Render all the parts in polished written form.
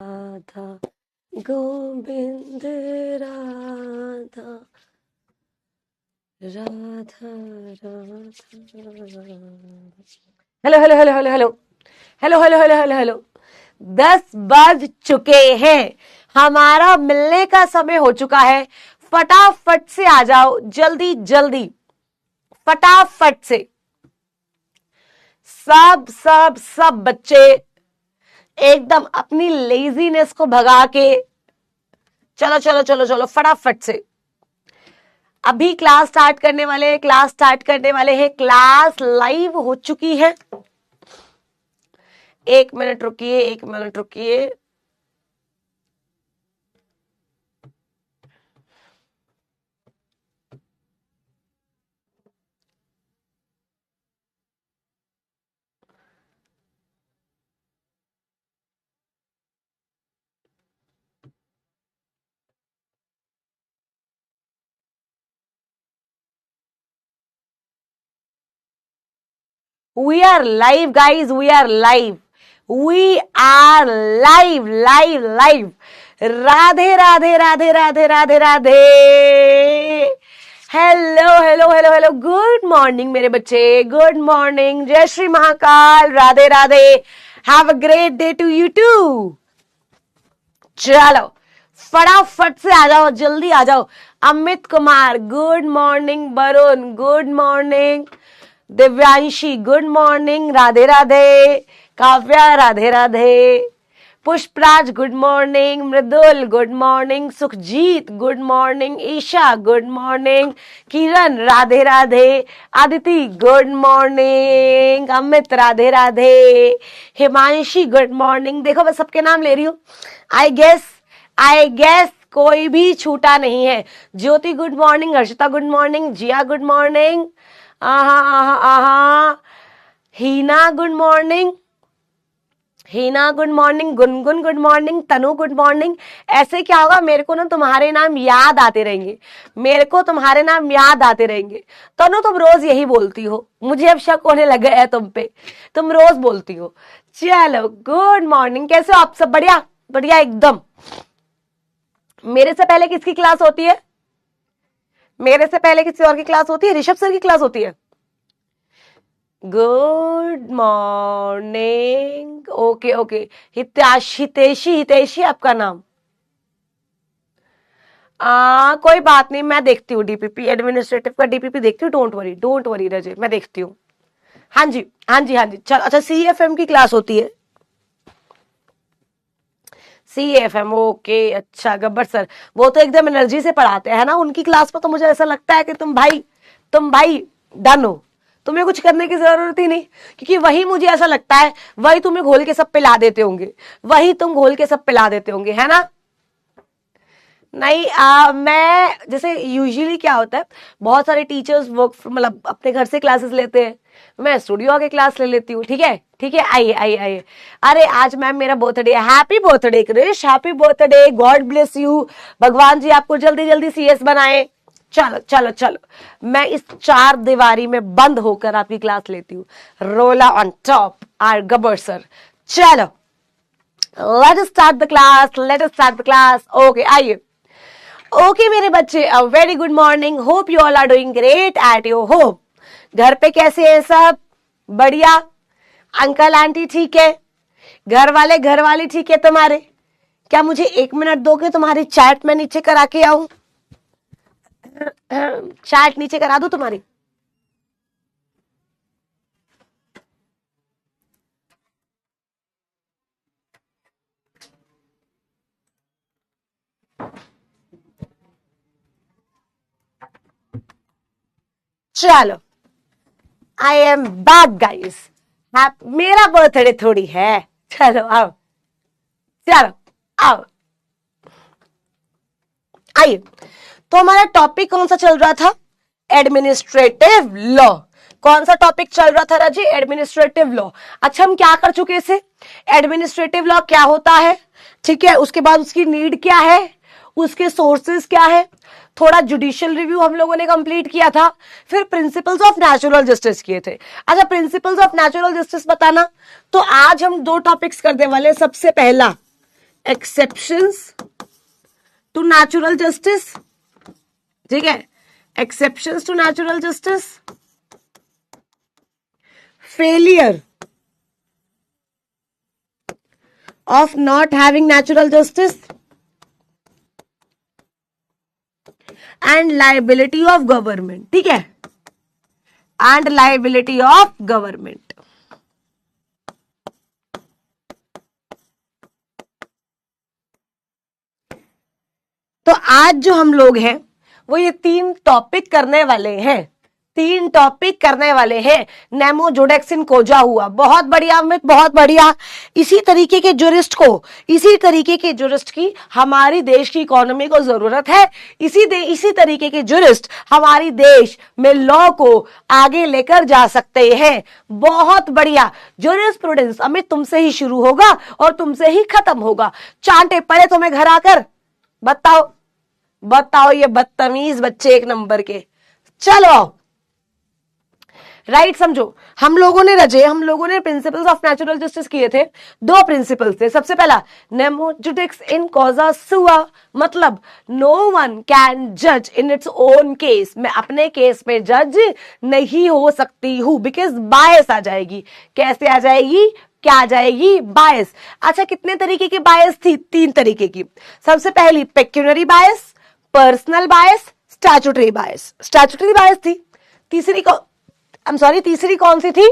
Radha Govind Radha Radha Radha. Hello hello hello hello hello hello hello hello hello hello 10 बज चुके हैं, हमारा मिलने का समय हो चुका है। फटाफट से आ जाओ, जल्दी जल्दी फटाफट से। सब सब सब बच्चे एकदम अपनी लेजीनेस को भगा के चलो चलो चलो चलो फटाफट से। अभी क्लास स्टार्ट करने वाले हैं। क्लास लाइव हो चुकी है। 1 मिनट रुकिए। We are live, guys. We are live. Live. Radhe Radhe Radhe Radhe Radhe Radhe. Hello. Good morning मेरे बच्चे, गुड मॉर्निंग। जय Shri Mahakal, Radhe Radhe. Have a great day to you too. चलो फटाफट से आ जाओ, जल्दी आ जाओ। Amit Kumar good morning, Varun good morning, Divyanshi good morning, Radhe Radhe, Kavya Radhe Radhe, Pushpraj good morning, Mridul good morning, Sukhjeet good morning, Isha good morning, Kiran Radhe Radhe, Aditi good morning, Amit Radhe Radhe, Himanshi good morning. देखो मैं सबके नाम ले रही हूँ। आई गेस कोई भी छूटा नहीं है। Jyoti good morning, Harshita good morning, Jiya good morning, Heena good morning, Gungun good morning, Tanu good morning. ऐसे क्या होगा, मेरे को ना तुम्हारे नाम याद आते रहेंगे। तनु तुम रोज यही बोलती हो, मुझे अब शक होने लगा है तुम पे, तुम रोज बोलती हो। चलो गुड मॉर्निंग, कैसे हो आप सब? बढ़िया बढ़िया एकदम। मेरे से पहले किसकी क्लास होती है? मेरे से पहले किसी और की क्लास होती है? ऋषभ सर की क्लास होती है। Good morning. ओके। हितेशी आपका नाम। कोई बात नहीं, मैं देखती हूँ डीपीपी, एडमिनिस्ट्रेटिव का डीपीपी देखती हूँ। डोंट वरी रजे, मैं देखती हूँ। हाँ जी। चल अच्छा, सीएफएम की क्लास होती है। सीएफएम, ओके अच्छा। गब्बर सर वो तो एकदम एनर्जी से पढ़ाते हैं ना, उनकी क्लास पर तो मुझे ऐसा लगता है कि तुम भाई डन हो, तुम्हें कुछ करने की जरूरत ही नहीं, क्योंकि वही मुझे ऐसा लगता है वही तुम्हें घोल के सब पिला देते होंगे, है ना? नहीं मैं जैसे यूजुअली क्या होता है, बहुत सारे टीचर्स वर्क मतलब अपने घर से क्लासेस लेते हैं, मैं स्टूडियो आके क्लास ले लेती हूँ। ठीक है, आइए। अरे आज मैम मेरा बर्थडे है। Happy birthday Krish, happy birthday, God bless you. भगवान जी आपको जल्दी जल्दी सीएस बनाए। चलो मैं इस 4 दीवारी में बंद होकर आपकी क्लास लेती हूँ। रोला on top are Gabbar sir. चलो let us start the class. Okay आइए। ओके मेरे बच्चे, a very good morning. Hope you all are doing great at your home. घर पे कैसे हैं सब? बढ़िया। अंकल आंटी ठीक है? घर वाले ठीक है तुम्हारे? क्या मुझे 1 मिनट दोगे? तुम्हारी चैट में नीचे करा के आऊं? चैट नीचे करा दूं तुम्हारी? चलो आई एम बैक गाइस। मेरा बर्थडे थोड़ी है। चलो आओ आइए। तो हमारा टॉपिक कौन सा चल रहा था? Administrative law. कौन सा टॉपिक चल रहा था राजी? Administrative law. अच्छा हम क्या कर चुके इसे? एडमिनिस्ट्रेटिव लॉ क्या होता है, ठीक है, उसके बाद उसकी नीड क्या है, उसके सोर्सेज क्या है, थोड़ा जुडिशियल रिव्यू हम लोगों ने कंप्लीट किया था, फिर प्रिंसिपल्स ऑफ नेचुरल जस्टिस किए थे। अच्छा प्रिंसिपल्स ऑफ नेचुरल जस्टिस बताना, तो आज हम 2 टॉपिक्स करने वाले। सबसे पहला एक्सेप्शंस टू नेचुरल जस्टिस, ठीक है, exceptions to natural justice, failure of not having natural justice and liability of government, ठीक है, एंड लाइबिलिटी ऑफ गवर्नमेंट। तो आज जो हम लोग हैं वो ये 3 टॉपिक करने वाले हैं, 3 टॉपिक करने वाले हैं। नेमो जोडेक्सिन खोजा हुआ, बहुत बढ़िया अमित, बहुत बढ़िया। इसी तरीके के जुरिस्ट को, इसी तरीके के जुरिस्ट की हमारी देश की इकोनॉमी को जरूरत है। इसी तरीके के जुरिस्ट हमारी देश में लॉ को आगे लेकर जा सकते हैं। बहुत बढ़िया। ज्यूरिस्प्रूडेंस अमित तुमसे ही शुरू होगा और तुमसे ही खत्म होगा। चांटे पड़े तुम्हें घर आकर, बताओ बताओ ये बदतमीज बच्चे 1 नंबर के। चलो राइट समझो, हम लोगों ने प्रिंसिपल्स ऑफ नेचुरल जस्टिस किए थे। 2 प्रिंसिपल्स थे। सबसे पहला नेमो जुडिक्स इन कॉजा सुआ, मतलब नो वन कैन जज इन इट्स ओन केस, मैं अपने केस में जज नहीं हो सकती हूं, बिकॉज बायस आ जाएगी। कैसे आ जाएगी? क्या आ जाएगी? बायस। अच्छा, कितने तरीके की बायस थी? 3 तरीके की। सबसे पहली पेक्यूनरी बायस, पर्सनल बायस, स्टैट्यूटरी बायस। स्टैट्यूटरी बायस थी। तीसरी कौन सी थी?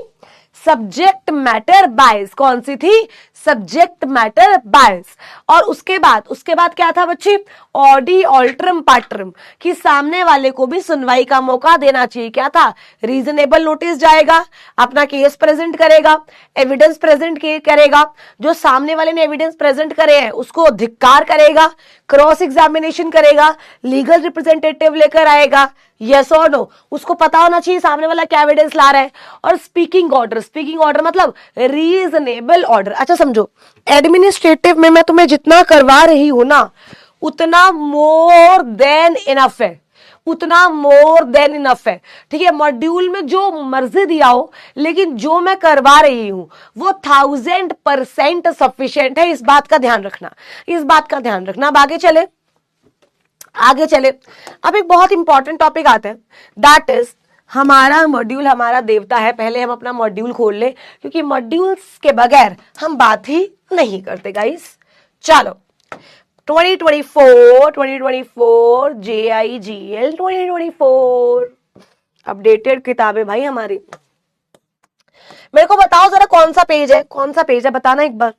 सब्जेक्ट मैटर बायस। कौन सी थी? सब्जेक्ट मैटर बायस। और उसके बाद क्या था बच्ची? ऑडी ऑल्ट्रम पार्ट्रम, कि सामने वाले को भी सुनवाई का मौका देना चाहिए। क्या था? रीजनेबल नोटिस जाएगा, अपना केस प्रेजेंट करेगा, एविडेंस प्रेजेंट करेगा, जो सामने वाले ने एविडेंस प्रेजेंट करे हैं उसको धिक्कार करेगा, क्रॉस एग्जामिनेशन करेगा, लीगल रिप्रेजेंटेटिव लेकर आएगा, यस और नो, उसको पता होना चाहिए सामने वाला क्या एविडेंस ला रहा है। और स्पीकिंग ऑर्डर मतलब रीजनेबल ऑर्डर। अच्छा समझो, एडमिनिस्ट्रेटिव में मैं तुम्हें जितना करवा रही हूं ना, उतना मोर देन इनफ है, उतना मोर देन इनफ है। ठीक है, मॉड्यूल में जो मर्जी दिया हो, लेकिन जो मैं करवा रही हूं वो 1000% सफिशिएंट है। इस बात का ध्यान रखना, इस बात का ध्यान रखना। अब आगे चले। अब एक बहुत इंपॉर्टेंट टॉपिक आता है, दैट इज हमारा मॉड्यूल हमारा देवता है। पहले हम अपना मॉड्यूल खोल ले, क्योंकि मॉड्यूल्स के बगैर हम बात ही नहीं करते गाइस। चलो 2024 JIGL 2024 अपडेटेड किताबें भाई हमारी। मेरे को बताओ जरा कौन सा पेज है, कौन सा पेज है, बताना एक बार,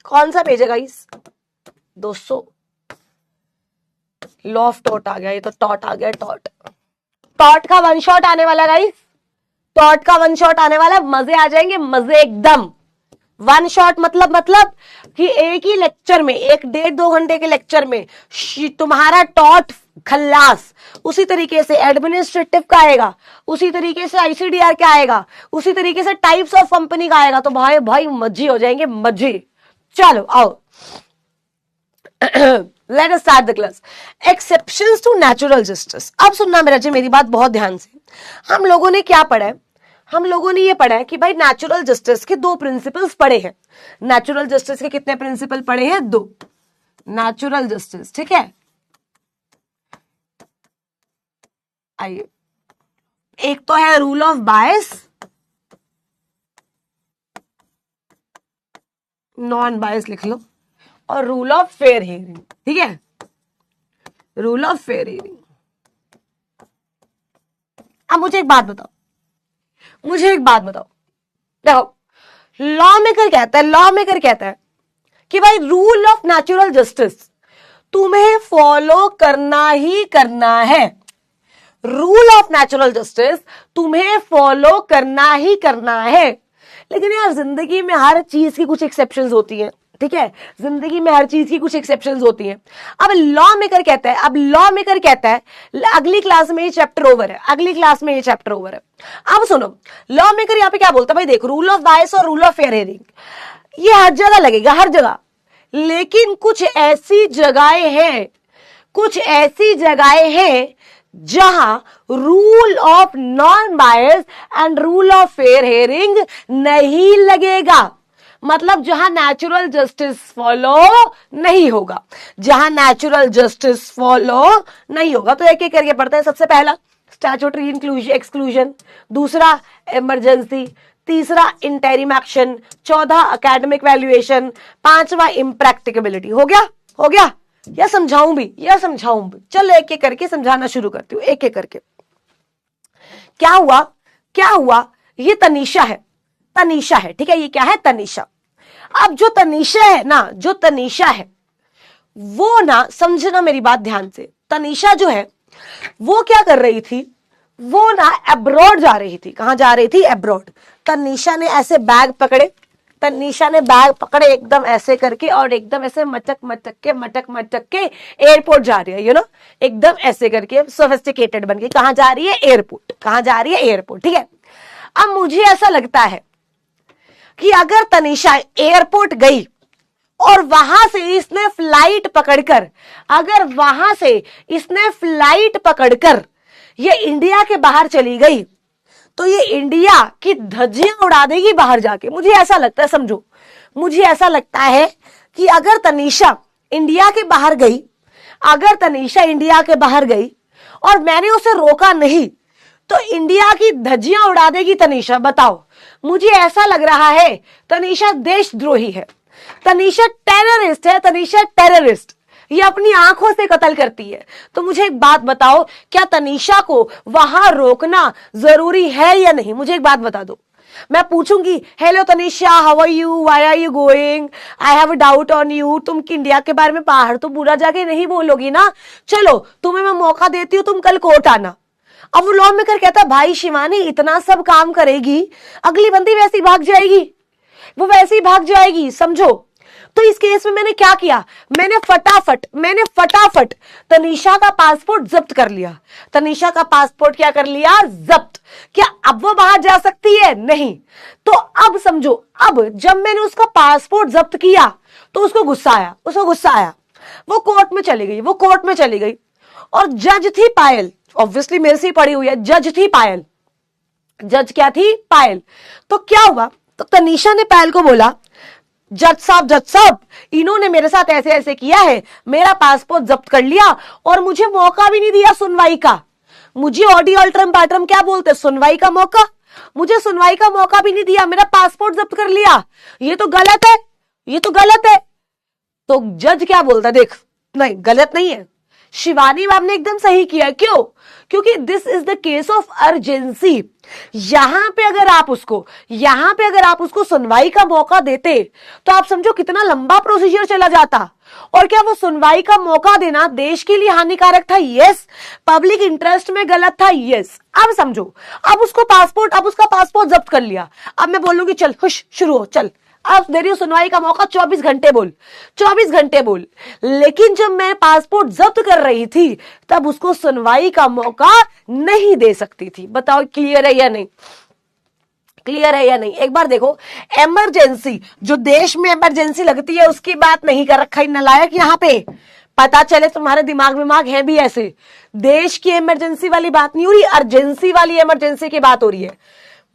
कौन सा पेज है गाइस? 200 लॉ ऑफ टॉट आ गया, ये तो टॉट आ गया। टॉट का 1 शॉट आने वाला गाइस, टॉट का 1 शॉट आने वाला, मजे आ जाएंगे, मजे एकदम। 1 शॉट मतलब कि एक ही लेक्चर में, 1-1.5-2 घंटे के लेक्चर में तुम्हारा टॉट खल्लास। उसी तरीके से एडमिनिस्ट्रेटिव का आएगा, उसी तरीके से ICDR का आएगा, उसी तरीके से टाइप्स ऑफ कंपनी का आएगा। तो भाई मजे हो जाएंगे, मजे। चलो आओ Let us start the class. Exceptions to natural justice. अब सुनना मेरी बात बहुत ध्यान से। हम लोगों ने क्या पढ़ा है? हम लोगों ने ये पढ़ा है कि भाई नेचुरल जस्टिस के 2 प्रिंसिपल्स पढ़े हैं। नेचुरल जस्टिस के कितने प्रिंसिपल पढ़े हैं? 2 नेचुरल जस्टिस, ठीक है। आइए, एक तो है रूल ऑफ बायस, नॉन बायस लिख लो, और रूल ऑफ फेयर हियरिंग, ठीक है, रूल ऑफ फेयर हियरिंग। अब मुझे एक बात बताओ, देखो लॉ मेकर कहता है कि भाई रूल ऑफ नेचुरल जस्टिस तुम्हें फॉलो करना ही करना है। रूल ऑफ नेचुरल जस्टिस तुम्हें फॉलो करना ही करना है। लेकिन यार जिंदगी में हर चीज की कुछ एक्सेप्शंस होती हैं, ठीक है, जिंदगी में हर चीज की कुछ एक्सेप्शंस होती हैं। अब लॉ मेकर कहता है अगली क्लास में ये चैप्टर ओवर है, अब सुनो, लॉ मेकर यहां पे क्या बोलता है? भाई देख, रूल ऑफ बायस और रूल ऑफ फेयर हियरिंग ये हर जगह लगेगा, हर जगह। लेकिन कुछ ऐसी जगहें हैं जहां rule of non bias and rule of fair hearing नहीं लगेगा। मतलब जहां नेचुरल जस्टिस फॉलो नहीं होगा, जहां नेचुरल जस्टिस फॉलो नहीं होगा। तो एक एक करके पढ़ते हैं। सबसे पहला स्टैट्यूटरी इंक्लूजन एक्सक्लूजन, दूसरा इमरजेंसी, तीसरा इंटरिम एक्शन, चौथा एकेडमिक वैल्यूएशन, पांचवा इम्प्रैक्टिकेबिलिटी। हो गया? हो गया? या समझाऊं भी? या समझाऊं भी? चलो एक एक करके समझाना शुरू करती हूं, एक एक करके। क्या हुआ? क्या हुआ? ये तनीषा है, तनीषा है, ठीक है? ये क्या है? तनीषा। अब जो तनीषा है ना, जो तनीषा है वो ना, समझना मेरी बात ध्यान से, तनीषा जो है वो क्या कर रही थी? वो ना अब्रॉड जा रही थी। कहां जा रही थी? अब्रॉड। तनीषा ने ऐसे बैग पकड़े, तनीषा ने बैग पकड़े एकदम ऐसे करके, और एकदम ऐसे मटक मटक के एयरपोर्ट जा रही है, यू नो, एकदम ऐसे करके सोफिस्टिकेटेड बन के। कहां जा रही है? एयरपोर्ट। कहां जा रही है? एयरपोर्ट, ठीक है? अब मुझे ऐसा लगता है कि अगर तनीषा एयरपोर्ट गई और वहां से इसने फ्लाइट पकड़कर, अगर वहां से इसने फ्लाइट पकड़कर ये इंडिया के बाहर चली गई, तो ये इंडिया की धज्जियां उड़ा देगी बाहर जाके। मुझे ऐसा लगता है, समझो, मुझे ऐसा लगता है कि अगर तनीषा इंडिया के बाहर गई, अगर तनीषा इंडिया के बाहर गई और मैंने उसे रोका नहीं, तो इंडिया की धज्जियां उड़ा देगी तनीषा। बताओ, मुझे ऐसा लग रहा है तनीषा देशद्रोही है, तनीषा टेररिस्ट है, तनीषा टेररिस्ट। ये अपनी आंखों से कत्ल करती है। तो मुझे एक बात बताओ, क्या तनीषा को वहां रोकना जरूरी है या नहीं? मुझे एक बात बता दो। मैं पूछूंगी, hello Tanisha, how are you, why are you going, I have a doubt on you. तुम इंडिया के बारे में बाहर तो पूरा जाके नहीं बोलोगी ना? चलो तुम्हें मैं मौका देती हूँ, तुम कल कोर्ट आना। अब वो लॉ मेकर कहता, भाई शिवानी इतना सब काम करेगी, अगली बंदी वैसी भाग जाएगी, वो वैसे ही भाग जाएगी, समझो। तो इस केस में मैंने क्या किया? मैंने फटाफट तनीषा का पासपोर्ट जब्त कर लिया। तनीषा का पासपोर्ट क्या कर लिया? जब्त। क्या अब वो बाहर जा सकती है? नहीं। तो अब समझो, अब जब मैंने उसका पासपोर्ट जब्त किया तो उसको गुस्सा आया, वो कोर्ट में चली गई, वो कोर्ट में चली गई। और जज थी पायल, ऑब्वियसली मेरे से ही पड़ी हुई है, जज थी पायल। जज क्या थी? पायल। तो क्या हुआ? तो तनीषा ने पायल को बोला, जज साहब, इन्होंने मेरे साथ ऐसे ऐसे किया है, मेरा पासपोर्ट जब्त कर लिया और मुझे मौका भी नहीं दिया सुनवाई का। मुझे ऑडी अल्ट्रम पैट्रम क्या बोलते? सुनवाई का मौका। मुझे सुनवाई का मौका भी नहीं दिया, मेरा पासपोर्ट जब्त कर लिया। ये तो गलत है, ये तो गलत है। तो जज क्या बोलता? देख, नहीं, गलत नहीं है, शिवानी मैम ने एकदम सही किया। क्यों? क्योंकि this is the case of urgency. यहां पे अगर आप उसको सुनवाई का मौका देते तो आप समझो कितना लंबा प्रोसीजर चला जाता। और क्या वो सुनवाई का मौका देना देश के लिए हानिकारक था? यस। पब्लिक इंटरेस्ट में गलत था? यस। अब समझो, अब उसका पासपोर्ट जब्त कर लिया। अब मैं बोलूंगी चल खुश शुरू हो, चल अब दे रही हूं सुनवाई का मौका, 24 घंटे बोल। लेकिन जब मैं पासपोर्ट जब्त कर रही थी तब उसको सुनवाई का मौका नहीं दे सकती थी। बताओ क्लियर है या नहीं? क्लियर है या नहीं? एक बार देखो, इमरजेंसी, जो देश में इमरजेंसी लगती है उसकी बात नहीं कर रखा नालायक यहां पे। पता चले तुम्हारे दिमाग है भी ऐसे। देश की इमरजेंसी वाली बात नहीं हो रही, अर्जेंसी वाली इमरजेंसी की बात हो रही है।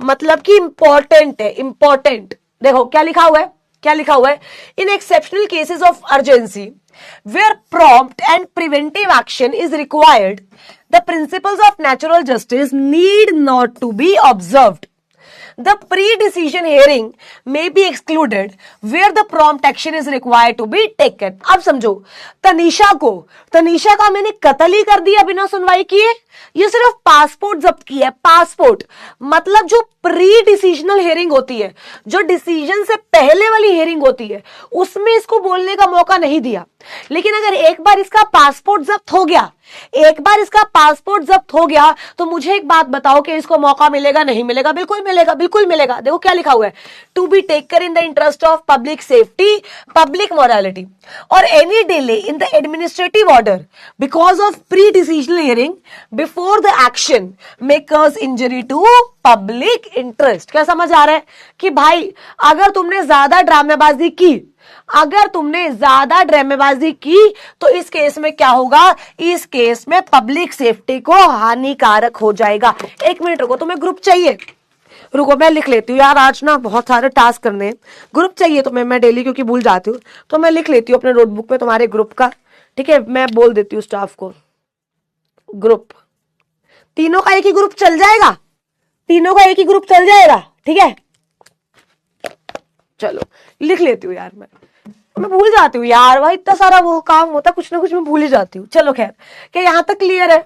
मतलब कि इंपॉर्टेंट है, इंपॉर्टेंट। देखो क्या लिखा हुआ है, in exceptional cases of urgency where prompt and preventive action is required, the principles of natural justice need not to be observed. The pre-decision hearing may be excluded where the prompt action is required to be taken. अब समझो, तनीषा का मैंने कत्ल ही कर दिया बिना सुनवाई किए। ये सिर्फ पासपोर्ट जब्त किया है, पासपोर्ट। मतलब जो प्री डिसीजनल हियरिंग होती है, जो डिसीजन से पहले वाली हियरिंग होती है, उसमें इसको बोलने का मौका नहीं दिया। लेकिन अगर एक बार इसका पासपोर्ट जब्त हो गया, तो मुझे एक बात बताओ कि इसको मौका मिलेगा नहीं मिलेगा? बिल्कुल मिलेगा। देखो क्या लिखा हुआ है, to be taken in the interest of public safety, public morality और any delay in the administrative order because of pre decisional hearing before the action may cause injury to public interest. क्या समझ आ रहा है कि भाई अगर तुमने ज्यादा ड्रामेबाजी की तो इस केस में क्या होगा? इस केस में पब्लिक सेफ्टी को हानिकारक हो जाएगा। एक मिनट रुको, तुम्हें ग्रुप चाहिए? रुको मैं लिख लेती हूँ यार, आज ना बहुत सारे टास्क करने हैं। ग्रुप चाहिए तो मैं डेली, क्योंकि भूल जाती हूँ, तो मैं लिख लेती हूँ अपने नोटबुक में तुम्हारे ग्रुप का, ठीक है। मैं बोल देती हूँ स्टाफ को, ग्रुप तीनों का एक ही ग्रुप चल जाएगा, तीनों का एक ही ग्रुप चल जाएगा, ठीक है। चलो लिख लेती हूँ यार, मैं भूल जाती हूँ यार भाई, इतना सारा वो काम होता है, कुछ ना कुछ मैं भूल ही जाती हूँ। चलो खैर, क्या यहाँ तक क्लियर है?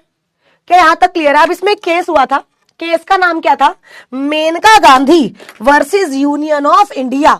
क्या यहाँ तक क्लियर है? अब इसमें केस हुआ था, केस का नाम क्या था? Menaka Gandhi versus Union of India.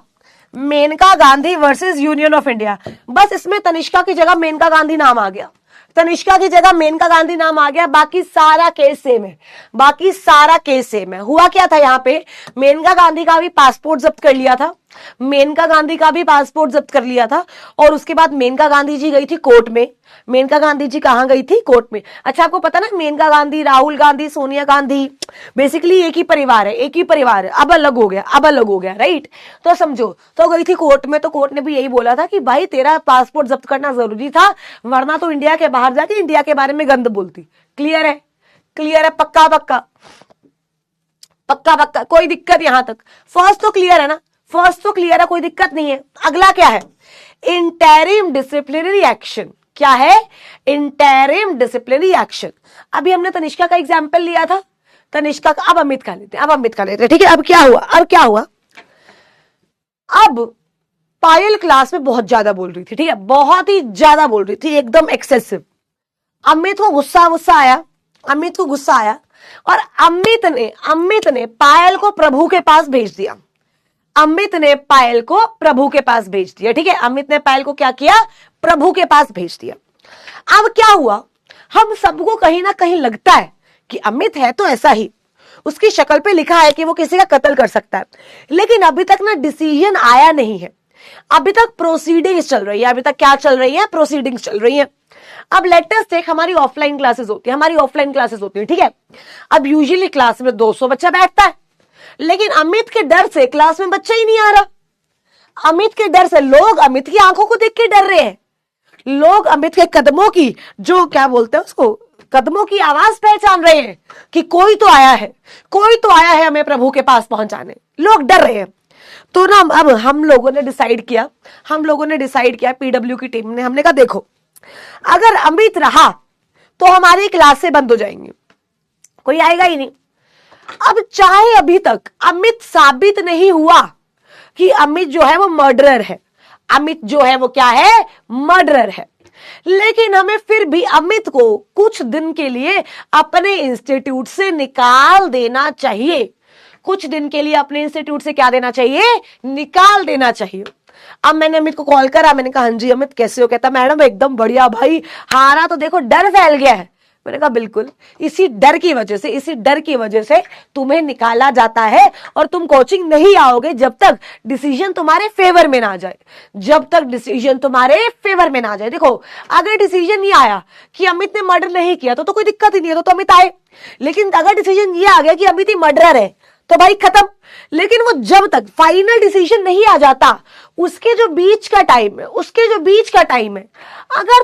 Menaka Gandhi versus Union of India. बस इसमें तनिष्का की जगह मेनका गांधी नाम आ गया, तनिष्का की जगह मेनका गांधी नाम आ गया, बाकी सारा केस सेम है, बाकी सारा केस सेम है। हुआ क्या था यहाँ पे, मेनका गांधी का भी पासपोर्ट जब्त कर लिया था, मेनका गांधी का भी पासपोर्ट जब्त कर लिया था, और उसके बाद मेनका गांधी जी गई थी कोर्ट में। मेनका गांधी जी कहां गई थी? कोर्ट में। अच्छा आपको पता ना, मेनका गांधी, राहुल गांधी, सोनिया गांधी बेसिकली एक ही परिवार है, एक ही परिवार है, अब अलग हो गया, अब अलग हो गया, राइट। तो समझो, तो गई थी कोर्ट में, तो कोर्ट ने भी यही बोला था कि भाई तेरा पासपोर्ट जब्त करना जरूरी था, वरना तो इंडिया के बाहर जाके इंडिया के बारे में गंद बोलती। क्लियर है? क्लियर है? पक्का पक्का पक्का पक्का, कोई दिक्कत यहां तक? फर्स्ट तो क्लियर है ना? फर्स्ट तो क्लियर है, कोई दिक्कत नहीं है। अगला क्या है? Interim disciplinary action. क्या है? Interim disciplinary action. अभी हमने तनिष्का का एग्जाम्पल लिया था, तनिष्का का, अब अमित का लेते हैं, अब अमित का लेते हैं, ठीक है। अब क्या हुआ? अब क्या हुआ? अब पायल क्लास में बहुत ज्यादा बोल रही थी, ठीक है, बहुत ही ज्यादा बोल रही थी, एकदम एक्सेसिव। अमित को गुस्सा आया, अमित को गुस्सा आया, और अमित ने पायल को प्रभु के पास भेज दिया। अमित ने पायल को प्रभु के पास भेज दिया, ठीक है। अमित ने पायल को क्या किया? प्रभु के पास भेज दिया। अब क्या हुआ? हम सबको कहीं ना कहीं लगता है कि अमित है तो ऐसा ही, उसकी शक्ल पे लिखा है कि वो किसी का कत्ल कर सकता है, लेकिन अभी तक ना डिसीजन आया नहीं है, अभी तक प्रोसीडिंग्स चल रही है। अभी तक क्या चल रही है? प्रोसीडिंग्स चल रही है। अब लेटेस्ट देख, हमारी ऑफलाइन क्लासेस होती है, हमारी ऑफलाइन क्लासेस होती है, ठीक है। अब यूजुअली क्लास में 200 बच्चा बैठता है, लेकिन अमित के डर से क्लास में बच्चा ही नहीं आ रहा। अमित के डर से लोग अमित की आंखों को देख के डर रहे हैं, लोग अमित के कदमों की, जो क्या बोलते हैं उसको, कदमों की आवाज पहचान रहे हैं कि कोई तो आया है, कोई तो आया है हमें प्रभु के पास पहुंचाने। लोग डर रहे हैं। तो ना अब हम लोगों ने डिसाइड किया, पीडब्ल्यू की टीम ने, हमने कहा देखो, अगर अमित रहा तो हमारी क्लासें बंद हो जाएंगी, कोई आएगा ही नहीं। अब चाहे अभी तक अमित साबित नहीं हुआ कि अमित जो है वो मर्डरर है, अमित जो है वो क्या है? मर्डरर है, लेकिन हमें फिर भी अमित को कुछ दिन के लिए अपने इंस्टीट्यूट से निकाल देना चाहिए। कुछ दिन के लिए अपने इंस्टीट्यूट से क्या देना चाहिए? निकाल देना चाहिए। अब मैंने अमित को कॉल करा, मैंने कहा हाँ जी अमित कैसे हो? कहता मैडम एकदम बढ़िया भाई, हारा तो देखो डर फैल गया है। मैंने कहा बिल्कुल, इसी डर की वजह से तुम्हें निकाला जाता है, और तुम कोचिंग नहीं आओगे जब तक डिसीजन तुम्हारे फेवर में ना जाए, जब तक डिसीजन तुम्हारे फेवर में ना जाए। देखो, अगर डिसीजन ये आया कि अमित ने मर्डर नहीं किया तो कोई दिक्कत ही नहीं है, तो अमित आए। लेकिन अगर डिसीजन ये आ गया कि अमित ही मर्डरर है तो भाई खत्म। लेकिन वो जब तक फाइनल डिसीजन नहीं आ जाता, उसके जो बीच का टाइम है, अगर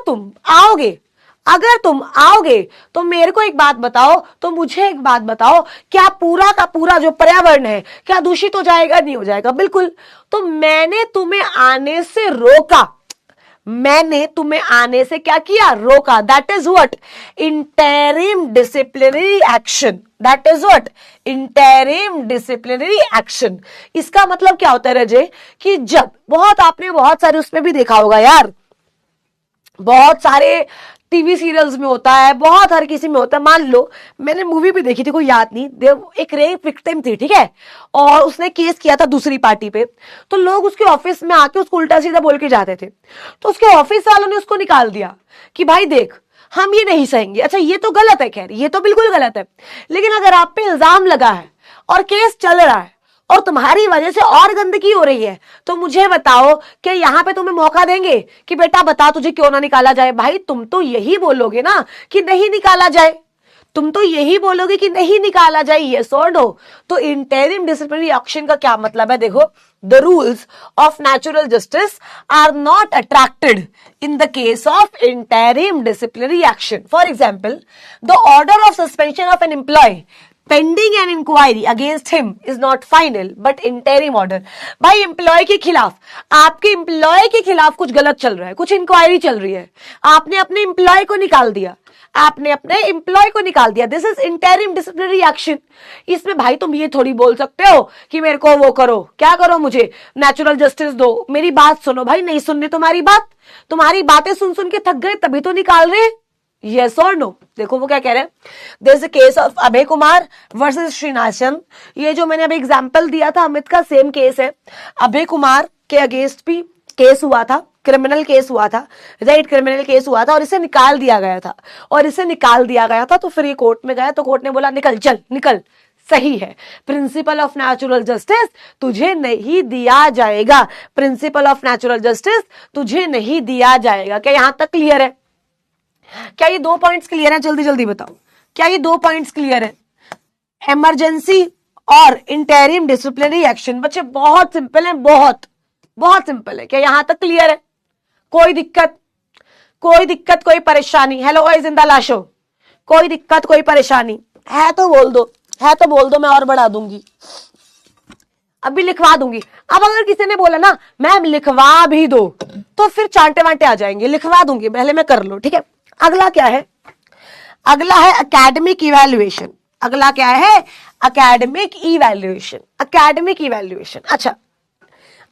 तुम आओगे तो मेरे को एक बात बताओ, तो मुझे एक बात बताओ, क्या पूरा का पूरा जो पर्यावरण है क्या दूषित हो जाएगा? नहीं हो जाएगा, बिल्कुल। तो मैंने तुम्हें आने से रोका, मैंने तुम्हें आने से क्या किया? रोका। That is what? Interim disciplinary action. That is what? Interim disciplinary action. इसका मतलब क्या होता है रजे? कि जब आपने बहुत सारे उसमें भी देखा होगा यार, बहुत सारे टीवी सीरियल्स में होता है, बहुत हर किसी में होता है। मान लो मैंने मूवी भी देखी थी, कोई याद नहीं, एक रेप विक्टिम थी, ठीक है, और उसने केस किया था दूसरी पार्टी पे, तो लोग उसके ऑफिस में आके उसको उल्टा सीधा बोल के जाते थे, तो उसके ऑफिस वालों ने उसको निकाल दिया कि भाई देख, हम ये नहीं सहेंगे। अच्छा ये तो गलत है, खैर ये तो बिल्कुल गलत है, लेकिन अगर आप पे इल्जाम लगा है और केस चल रहा है और तुम्हारी वजह से और गंदगी हो रही है, तो मुझे बताओ कि यहाँ पे तुम्हें मौका देंगे कि बेटा बता तुझे क्यों ना निकाला जाए? भाई तुम तो यही बोलोगे ना कि नहीं निकाला जाए, तुम तो यही बोलोगे कि नहीं निकाला जाए, यस और नो? तो इंटरिम डिसिप्लिनरी एक्शन का क्या मतलब है? देखो, the rules of natural justice are not attracted in the case of interim disciplinary action. For example, the order of suspension of an employee pending an inquiry against him is not final but interim order. भाई employee के खिलाफ, आपके employ के खिलाफ कुछ गलत चल रहा है, कुछ इंक्वायरी चल रही है, आपने अपने एम्प्लॉय को निकाल दिया, आपने अपने एम्प्लॉय को निकाल दिया, this is interim disciplinary action. इसमें भाई तुम ये थोड़ी बोल सकते हो कि मेरे को वो करो, क्या करो, मुझे नेचुरल जस्टिस दो, मेरी बात सुनो। भाई नहीं सुननी तुम्हारी बात, तुम्हारी बातें सुन सुन के थक गए तभी तो निकाल रहे हैं। यस और नो? देखो वो क्या कह रहे हैं, there is a case of Abhay Kumar versus Srinivasan. ये जो मैंने अभी एग्जांपल दिया था अमित का, सेम केस है। अभय कुमार के अगेंस्ट भी केस हुआ था, क्रिमिनल केस हुआ था, राइट, क्रिमिनल केस हुआ था और इसे निकाल दिया गया था, और इसे निकाल दिया गया था तो फिर ये कोर्ट में गया तो कोर्ट ने बोला निकल, चल निकल, सही है, प्रिंसिपल ऑफ नेचुरल जस्टिस तुझे नहीं दिया जाएगा, प्रिंसिपल ऑफ नेचुरल जस्टिस तुझे नहीं दिया जाएगा। क्या यहां तक क्लियर है? क्या ये 2 पॉइंट्स क्लियर है? जल्दी जल्दी बताओ, क्या ये 2 पॉइंट्स क्लियर है? इमरजेंसी और इंटरिम डिसिप्लिनरी एक्शन बच्चे बहुत सिंपल है, बहुत बहुत सिंपल है। क्या यहां तक क्लियर है? कोई दिक्कत, कोई दिक्कत, कोई परेशानी? हेलो गाइस इन द लाशो, कोई दिक्कत, कोई परेशानी है तो बोल दो, है तो बोल दो, मैं और बढ़ा दूंगी, अभी लिखवा दूंगी। अब अगर किसी ने बोला ना मैम लिखवा भी दो तो फिर चांटे वांटे आ जाएंगे, लिखवा दूंगी, पहले मैं कर लो, ठीक है। अगला क्या है? अगला है एकेडमिक इवैल्यूएशन। अगला क्या है? Academic evaluation, academic evaluation. अच्छा,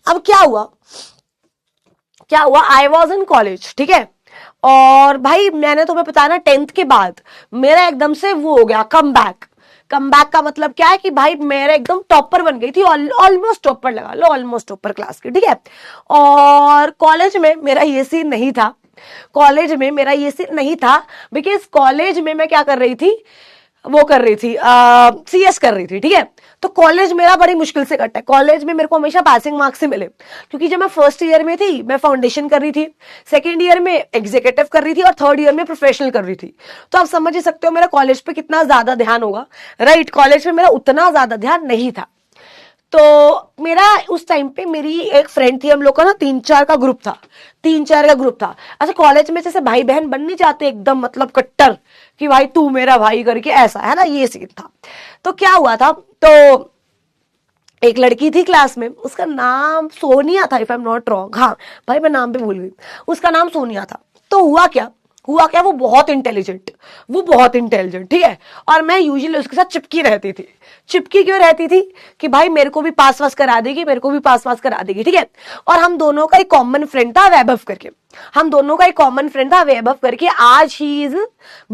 अब क्या हुआ, क्या हुआ, आई वॉज इन कॉलेज, ठीक है, और भाई मैंने तुम्हें बताया ना 10th के बाद मेरा एकदम से वो हो गया कम बैक। कम बैक का मतलब क्या है कि भाई मेरे एकदम टॉपर बन गई थी, ऑलमोस्ट टॉपर लगा लो, ऑलमोस्ट टॉपर क्लास की, ठीक है। और कॉलेज में मेरा ये सीन नहीं था, कॉलेज में मेरा ये सीन नहीं था, बिकॉज कॉलेज में मैं क्या कर रही थी, वो कर रही थी CS कर रही थी, ठीक है। तो कॉलेज मेरा बड़ी मुश्किल से कटा है, कॉलेज में मेरे को हमेशा पासिंग मार्क्स से मिले, क्योंकि जब मैं फर्स्ट ईयर में थी मैं फाउंडेशन कर रही थी, सेकेंड ईयर में एग्जीक्यूटिव कर रही थी और थर्ड ईयर में प्रोफेशनल कर रही थी। तो आप समझ ही सकते हो मेरा कॉलेज पे कितना ज्यादा ध्यान होगा, राइट। कॉलेज में मेरा उतना ज्यादा ध्यान नहीं था। तो मेरा उस टाइम पे मेरी एक फ्रेंड थी, हम लोग का ना 3-4 का ग्रुप था, 3-4 का ग्रुप था। अच्छा, कॉलेज में जैसे भाई बहन बन नहीं जाते एकदम, मतलब कट्टर कि भाई तू मेरा भाई करके, ऐसा है ना, ये सीन था। तो क्या हुआ था, तो एक लड़की थी क्लास में, उसका नाम सोनिया था, if I am not wrong, हाँ भाई मैं नाम भी भूल गई, उसका नाम सोनिया था। तो हुआ क्या, वो बहुत इंटेलिजेंट, वो बहुत इंटेलिजेंट, ठीक है। और मैं यूजुअली उसके साथ चिपकी रहती थी। चिपकी क्यों रहती थी कि भाई मेरे को भी पास वास करा देगी, मेरे को भी पास वास करा देगी, ठीक है। और हम दोनों का एक कॉमन फ्रेंड था वैभव करके, हम दोनों का एक कॉमन फ्रेंड था वैभव करके। आज ही इज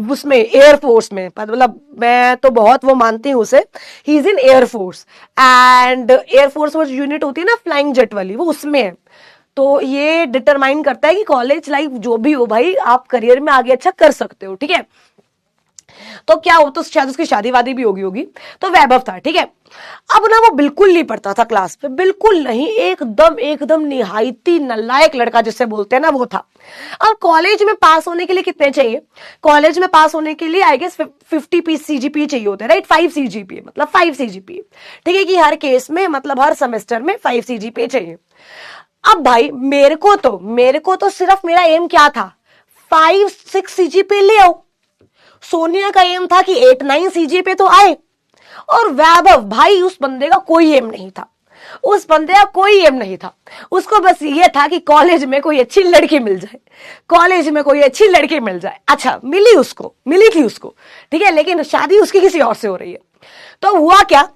उसमें एयरफोर्स में, मतलब मैं तो बहुत वो मानती हूँ उसे, he is in air force, and air force वो यूनिट होती है ना फ्लाइंग जेट वाली, वो उसमें है। तो ये डिटरमाइन करता है कि कॉलेज लाइफ जो भी हो भाई आप करियर में आगे अच्छा कर सकते हो, ठीक है। तो क्या हो, तो शायद उसकी शादी वादी भी होगी। तो वैभव था, ठीक है। अब ना वो बिल्कुल नहीं पढ़ता था क्लास पे, बिल्कुल नहीं, एकदम निहायती नालायक लड़का जिसे बोलते हैं ना, वो था। अब कॉलेज में पास होने के लिए कितने चाहिए, कॉलेज में पास होने के लिए आई गेस 50 CGPA चाहिए होता है, राइट, 5 CGPA, मतलब 5 CGPA, ठीक है, कि हर केस में मतलब हर सेमेस्टर में 5 CGPA चाहिए। अब भाई मेरे को तो सिर्फ मेरा एम क्या था, 5-6 CGPA ले आओ। सोनिया का एम था कि 8-9 CGPA तो आए। और वैभव भाई उस बंदे का कोई एम नहीं था, उस बंदे का कोई एम नहीं था, उसको बस ये था कि कॉलेज में कोई अच्छी लड़की मिल जाए, कॉलेज में कोई अच्छी लड़की मिल जाए। अच्छा, मिली थी उसको, ठीक है, लेकिन शादी उसकी किसी और से हो रही है। तो हुआ क्या,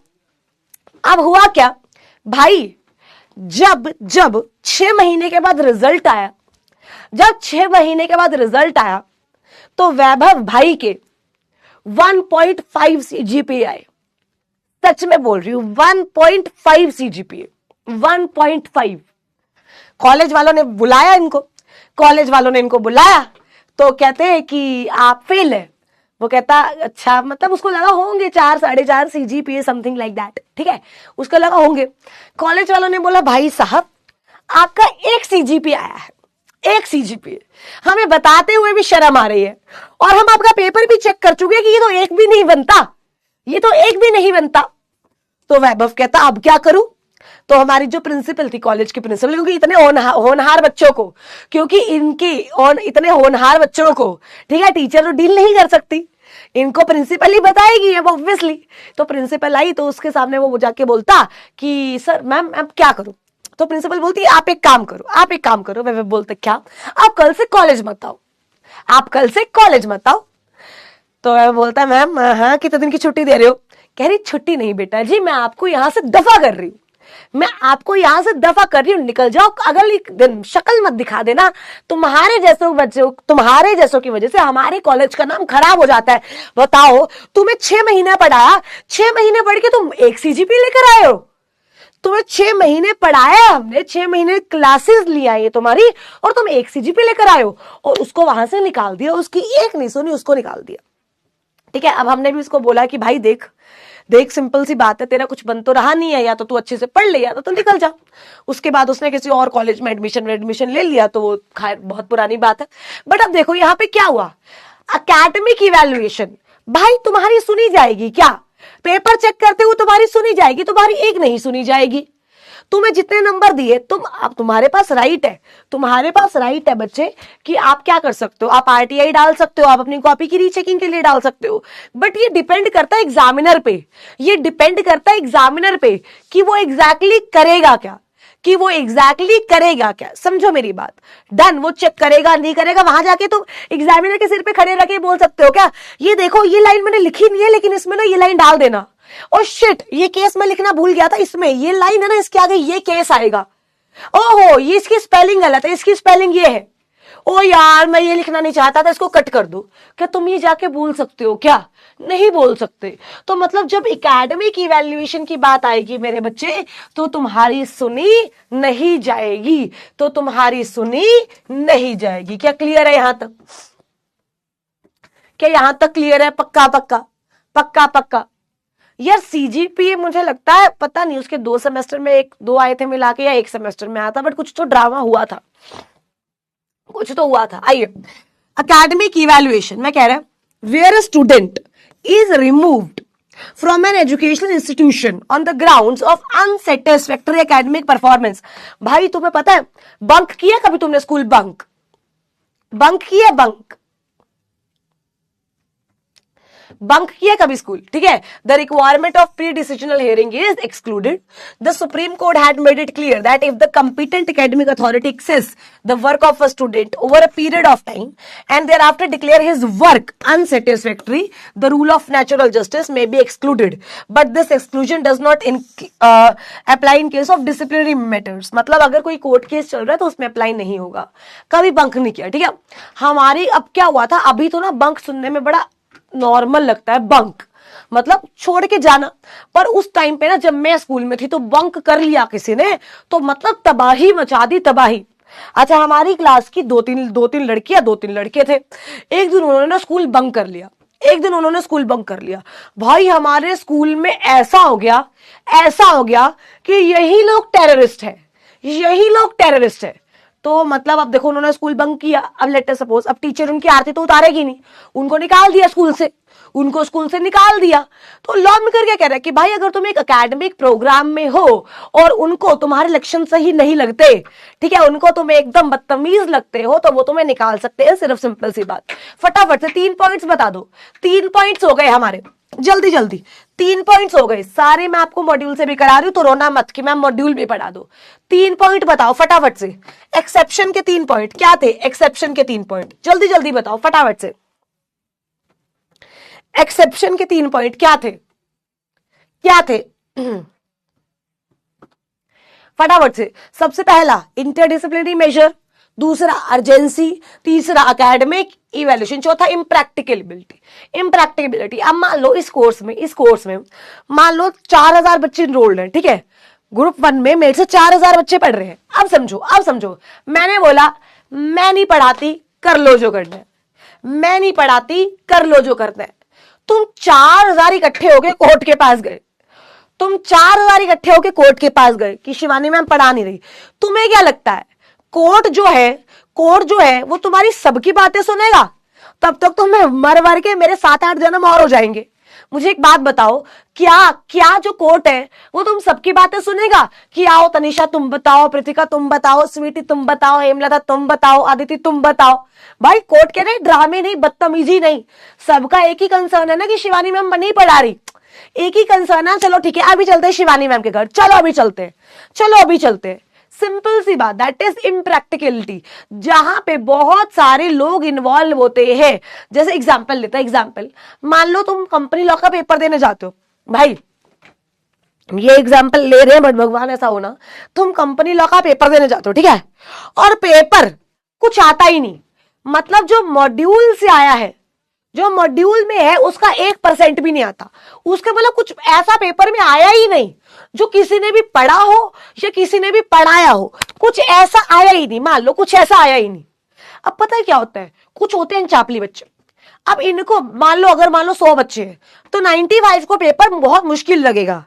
अब हुआ क्या भाई, जब 6 महीने के बाद रिजल्ट आया, जब 6 महीने के बाद रिजल्ट आया तो वैभव भाई के 1.5 CGPA आए। सच में बोल रही हूं, 1.5 CGPA, 1.5। कॉलेज वालों ने बुलाया इनको, तो कहते हैं कि आप फेल है। वो कहता अच्छा, मतलब उसको लगा होंगे 4-4.5 CGPA समथिंग लाइक दैट, ठीक है, उसको लगा होंगे। कॉलेज वालों ने बोला भाई साहब आपका 1 CGPA आया है, 1 CGPA, हमें बताते हुए भी शर्म आ रही है, और हम आपका पेपर भी चेक कर चुके कि ये तो 1 भी नहीं बनता, ये तो 1 भी नहीं बनता। तो वैभव कहता अब क्या करूं। तो हमारी जो प्रिंसिपल थी, कॉलेज की प्रिंसिपल, क्योंकि इतने होनहार बच्चों को, इतने होनहार बच्चों को, ठीक है, टीचर तो डील नहीं कर सकती, इनको प्रिंसिपल ही बताएगी अब ऑब्वियसली। तो प्रिंसिपल आई तो उसके सामने वो जाके बोलता कि सर मैम अब क्या करूं। तो प्रिंसिपल बोलती आप एक काम करो, आप एक काम करो। वे बोलते क्या, आप कल से कॉलेज मत आओ, आप कल से कॉलेज मत आओ। तो वह बोलता है मैम हाँ कितने दिन की छुट्टी दे रहे हो। कह रही छुट्टी नहीं बेटा जी, मैं आपको यहां से दफा कर रही हूं, मैं आपको यहां से दफा कर रही हूं, निकल जाओ। अगर एक दिन शक्ल मत दिखा देना, तुम्हारे जैसों बच्चों, तुम्हारे जैसों की वजह से हमारे कॉलेज का नाम खराब हो जाता है। बताओ तुम्हें 6 महीने पढ़ाया, 6 महीने पढ़ के तुम 1 CGP लेकर आए हो। तुम्हें 6 महीने पढ़ाया हमने, 6 महीने क्लासेस लिया ये तुम्हारी, और तुम 1 CGP लेकर आए हो और उसको वहां से निकाल दिया। उसकी एक नहीं सुनी, उसको निकाल दिया। ठीक है, अब हमने भी उसको बोला कि भाई देख देख सिंपल सी बात है, तेरा कुछ बन तो रहा नहीं है, या तो तू अच्छे से पढ़ ले या तो तू निकल जा। उसके बाद उसने किसी और कॉलेज में एडमिशन ले लिया, तो वो खैर बहुत पुरानी बात है। बट अब देखो यहाँ पे क्या हुआ, एकेडमिक इवैल्यूएशन भाई तुम्हारी सुनी जाएगी क्या? पेपर चेक करते हुए तुम्हारी सुनी जाएगी, तुम्हारी एक नहीं सुनी जाएगी। तुम्हें जितने नंबर दिए तुम, अब तुम्हारे पास राइट है, तुम्हारे पास राइट है बच्चे कि आप क्या कर सकते हो, आप RTI डाल सकते हो, आप अपनी कॉपी की रीचेकिंग के लिए डाल सकते हो। बट ये डिपेंड करता है एग्जामिनर पे, ये डिपेंड करता है एग्जामिनर पे कि वो एग्जैक्टली करेगा क्या, कि वो एग्जैक्टली करेगा क्या। समझो मेरी बात, डन। वो चेक करेगा नहीं करेगा, वहां जाके तुम एग्जामिनर के सिर पे खड़े रह के बोल सकते हो क्या, ये देखो ये लाइन मैंने लिखी नहीं है लेकिन इसमें ना ये लाइन डाल देना, और शिट ये केस मैं लिखना भूल गया था, इसमें ये लाइन है ना, इसके आगे ये केस आएगा, ओहो ये इसकी स्पेलिंग गलत है, इसकी स्पेलिंग ये है, ओ यार मैं ये लिखना नहीं चाहता था, इसको कट कर दो। क्या तुम ये जाके बोल सकते हो क्या? नहीं बोल सकते। तो मतलब जब एकेडमिक इवैल्यूएशन की बात आएगी मेरे बच्चे, तो तुम्हारी सुनी नहीं जाएगी, तो तुम्हारी सुनी नहीं जाएगी। क्या क्लियर है यहां तक? क्या यहां तक क्लियर है? पक्का पक्का पक्का पक्का। यार CGPA मुझे लगता है, पता नहीं उसके 2 सेमेस्टर में 1-2 आए थे मिला के, या 1 सेमेस्टर में आया था, बट कुछ तो ड्रामा हुआ था, कुछ तो हुआ था। आइए, एकेडमिक इवैल्यूएशन मैं कह रहा हूं, where a student is removed from an educational institution on the grounds of unsatisfactory academic performance. भाई तुम्हें पता है, बंक किया कभी तुमने स्कूल? बंक किया, बंक किया कभी स्कूल? ठीक है, the requirement of pre decisional hearing is excluded. The supreme court had made it clear that if the competent academic authority access the work of a student over a period of time and thereafter declare his work unsatisfactory, the rule of natural justice may be excluded, but this exclusion does not apply in case of disciplinary matters। मतलब अगर कोई court case चल रहा है तो उसमें apply नहीं होगा। कभी बंक नहीं किया, ठीक है। हमारी अब क्या हुआ था, अभी तो ना बंक सुनने में बड़ा नॉर्मल लगता है, बंक मतलब छोड़ के जाना, पर उस टाइम पे ना जब मैं स्कूल में थी तो बंक कर लिया किसी ने तो मतलब तबाही मचा दी, तबाही। अच्छा, हमारी क्लास की दो तीन लड़कियां 2-3 लड़के थे। एक दिन उन्होंने ना स्कूल बंक कर लिया, एक दिन उन्होंने स्कूल बंक कर लिया। भाई हमारे स्कूल में ऐसा हो गया कि यही लोग टेररिस्ट है, यही लोग टेररिस्ट है। तो मतलब अब देखो उन्होंने स्कूल बंक किया, अब लेट अस सपोज अब टीचर उनकी आरती तो उतारेगी नहीं, उनको निकाल दिया स्कूल से, उनको स्कूल से निकाल दिया। तो लॉ मेकर क्या कह रहा है कि भाई अगर तुम एक एकेडमिक प्रोग्राम में हो और उनको तुम्हारे लक्षण सही नहीं लगते, ठीक है, उनको तुम एकदम बदतमीज लगते हो, तो वो तुम्हें निकाल सकते हैं। सिर्फ सिंपल सी बात। फटाफट से 3 पॉइंट्स बता दो। 3 पॉइंट्स हो गए हमारे, जल्दी जल्दी 3 पॉइंट्स हो गए सारे। मैं आपको मॉड्यूल से भी करा रही हूं तो रोना मत कि मैं मॉड्यूल भी पढ़ा दो। 3 पॉइंट बताओ फटाफट से। एक्सेप्शन के 3 पॉइंट क्या थे? एक्सेप्शन के 3 पॉइंट जल्दी जल्दी बताओ फटाफट से। एक्सेप्शन के 3 पॉइंट क्या थे? क्या थे? फटाफट से। सबसे पहला इंटरडिसिप्लिनरी मेजर, दूसरा अर्जेंसी, तीसरा एकेडमिक इवैल्यूएशन, चौथा इम्प्रैक्टिकेबिलिटी। इम्प्रैक्टिकेबिलिटी, अब मान लो इस कोर्स में मान लो 4000 बच्चे इनरोल्ड हैं, ठीक है, ग्रुप 1 में मेरे से 4000 बच्चे पढ़ रहे हैं। अब समझो मैंने बोला मैं नहीं पढ़ाती, कर लो जो करना है, मैं नहीं पढ़ाती, कर लो जो करना है। तुम 4000 इकट्ठे होके कोर्ट के पास गए, तुम 4000 इकट्ठे होके कोर्ट के पास गए कि शिवानी मैम पढ़ा नहीं रही। तुम्हें क्या लगता है कोर्ट जो है वो तुम्हारी सबकी बातें सुनेगा? तब तक तो मैं मर के मेरे 7-8 जन्म और हो जाएंगे। मुझे एक बात बताओ, क्या क्या जो कोर्ट है वो तुम सबकी बातें सुनेगा कि आओ तनिषा तुम बताओ, प्रीतिका तुम बताओ, स्वीटी तुम बताओ, हेमलता तुम बताओ, आदिति तुम बताओ? भाई कोर्ट कह रहे ड्रामे नहीं, बदतमीजी नहीं। सबका एक ही कंसर्न है ना कि शिवानी मैम नहीं पढ़ा रही, एक ही कंसर्न है। चलो ठीक है, अभी चलते हैं शिवानी मैम के घर, चलो अभी चलते हैं, चलो अभी चलते हैं। सिंपल सी बात, दैट इज इम्प्रैक्टिकलिटी, जहां पे बहुत सारे लोग इन्वॉल्व होते हैं। जैसे एग्जांपल लेते हैं, एग्जांपल मान लो तुम कंपनी लॉ का पेपर देने जाते हो। भाई ये एग्जांपल ले रहे हैं बट भगवान ऐसा होना, तुम कंपनी लॉ का पेपर देने जाते हो, ठीक है, और पेपर कुछ आता ही नहीं, मतलब जो मॉड्यूल से आया है, जो मॉड्यूल में है उसका 1% भी नहीं आता, उसका मतलब कुछ ऐसा पेपर में आया ही नहीं जो किसी ने भी पढ़ा हो या किसी ने भी पढ़ाया हो, कुछ ऐसा आया ही नहीं, मान लो कुछ ऐसा आया ही नहीं। अब पता है क्या होता है, कुछ होते हैं चापली बच्चे। अब इनको मान लो, अगर मान लो 100 बच्चे हैं तो 95 को पेपर बहुत मुश्किल लगेगा।